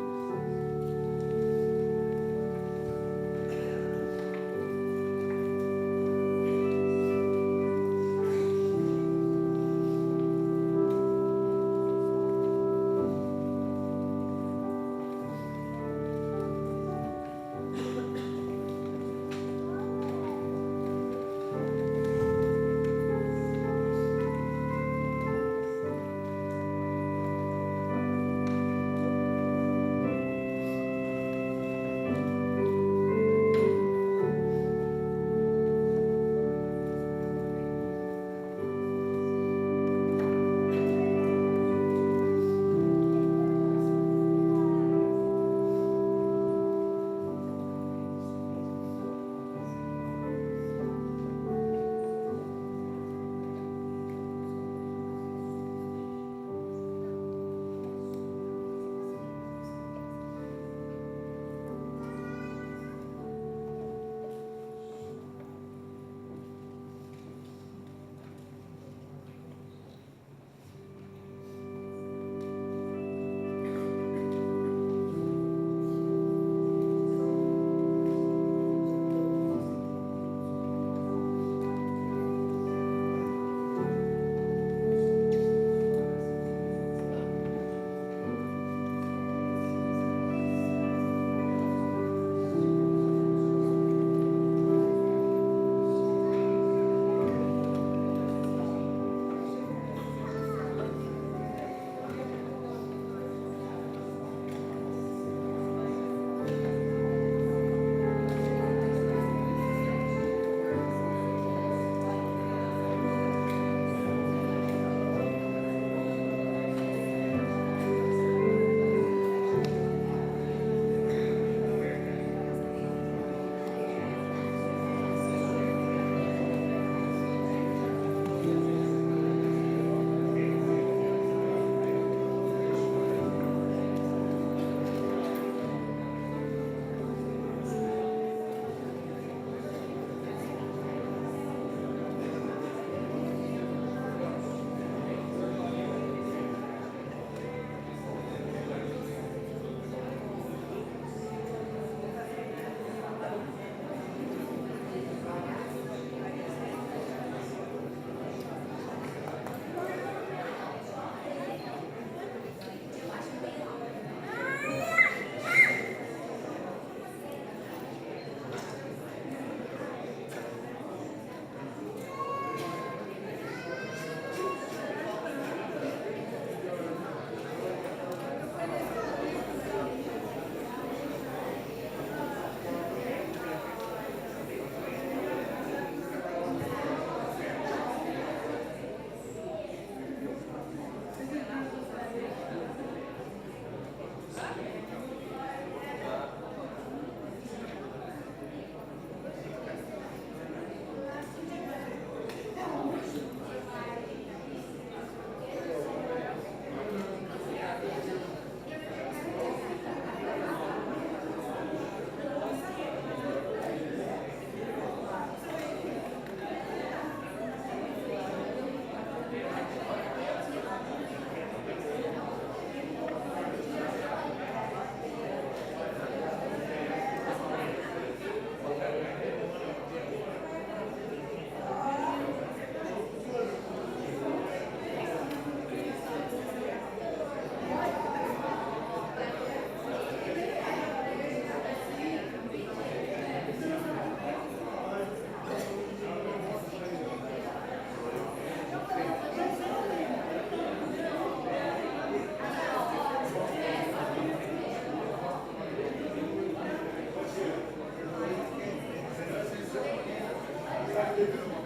Aleluia.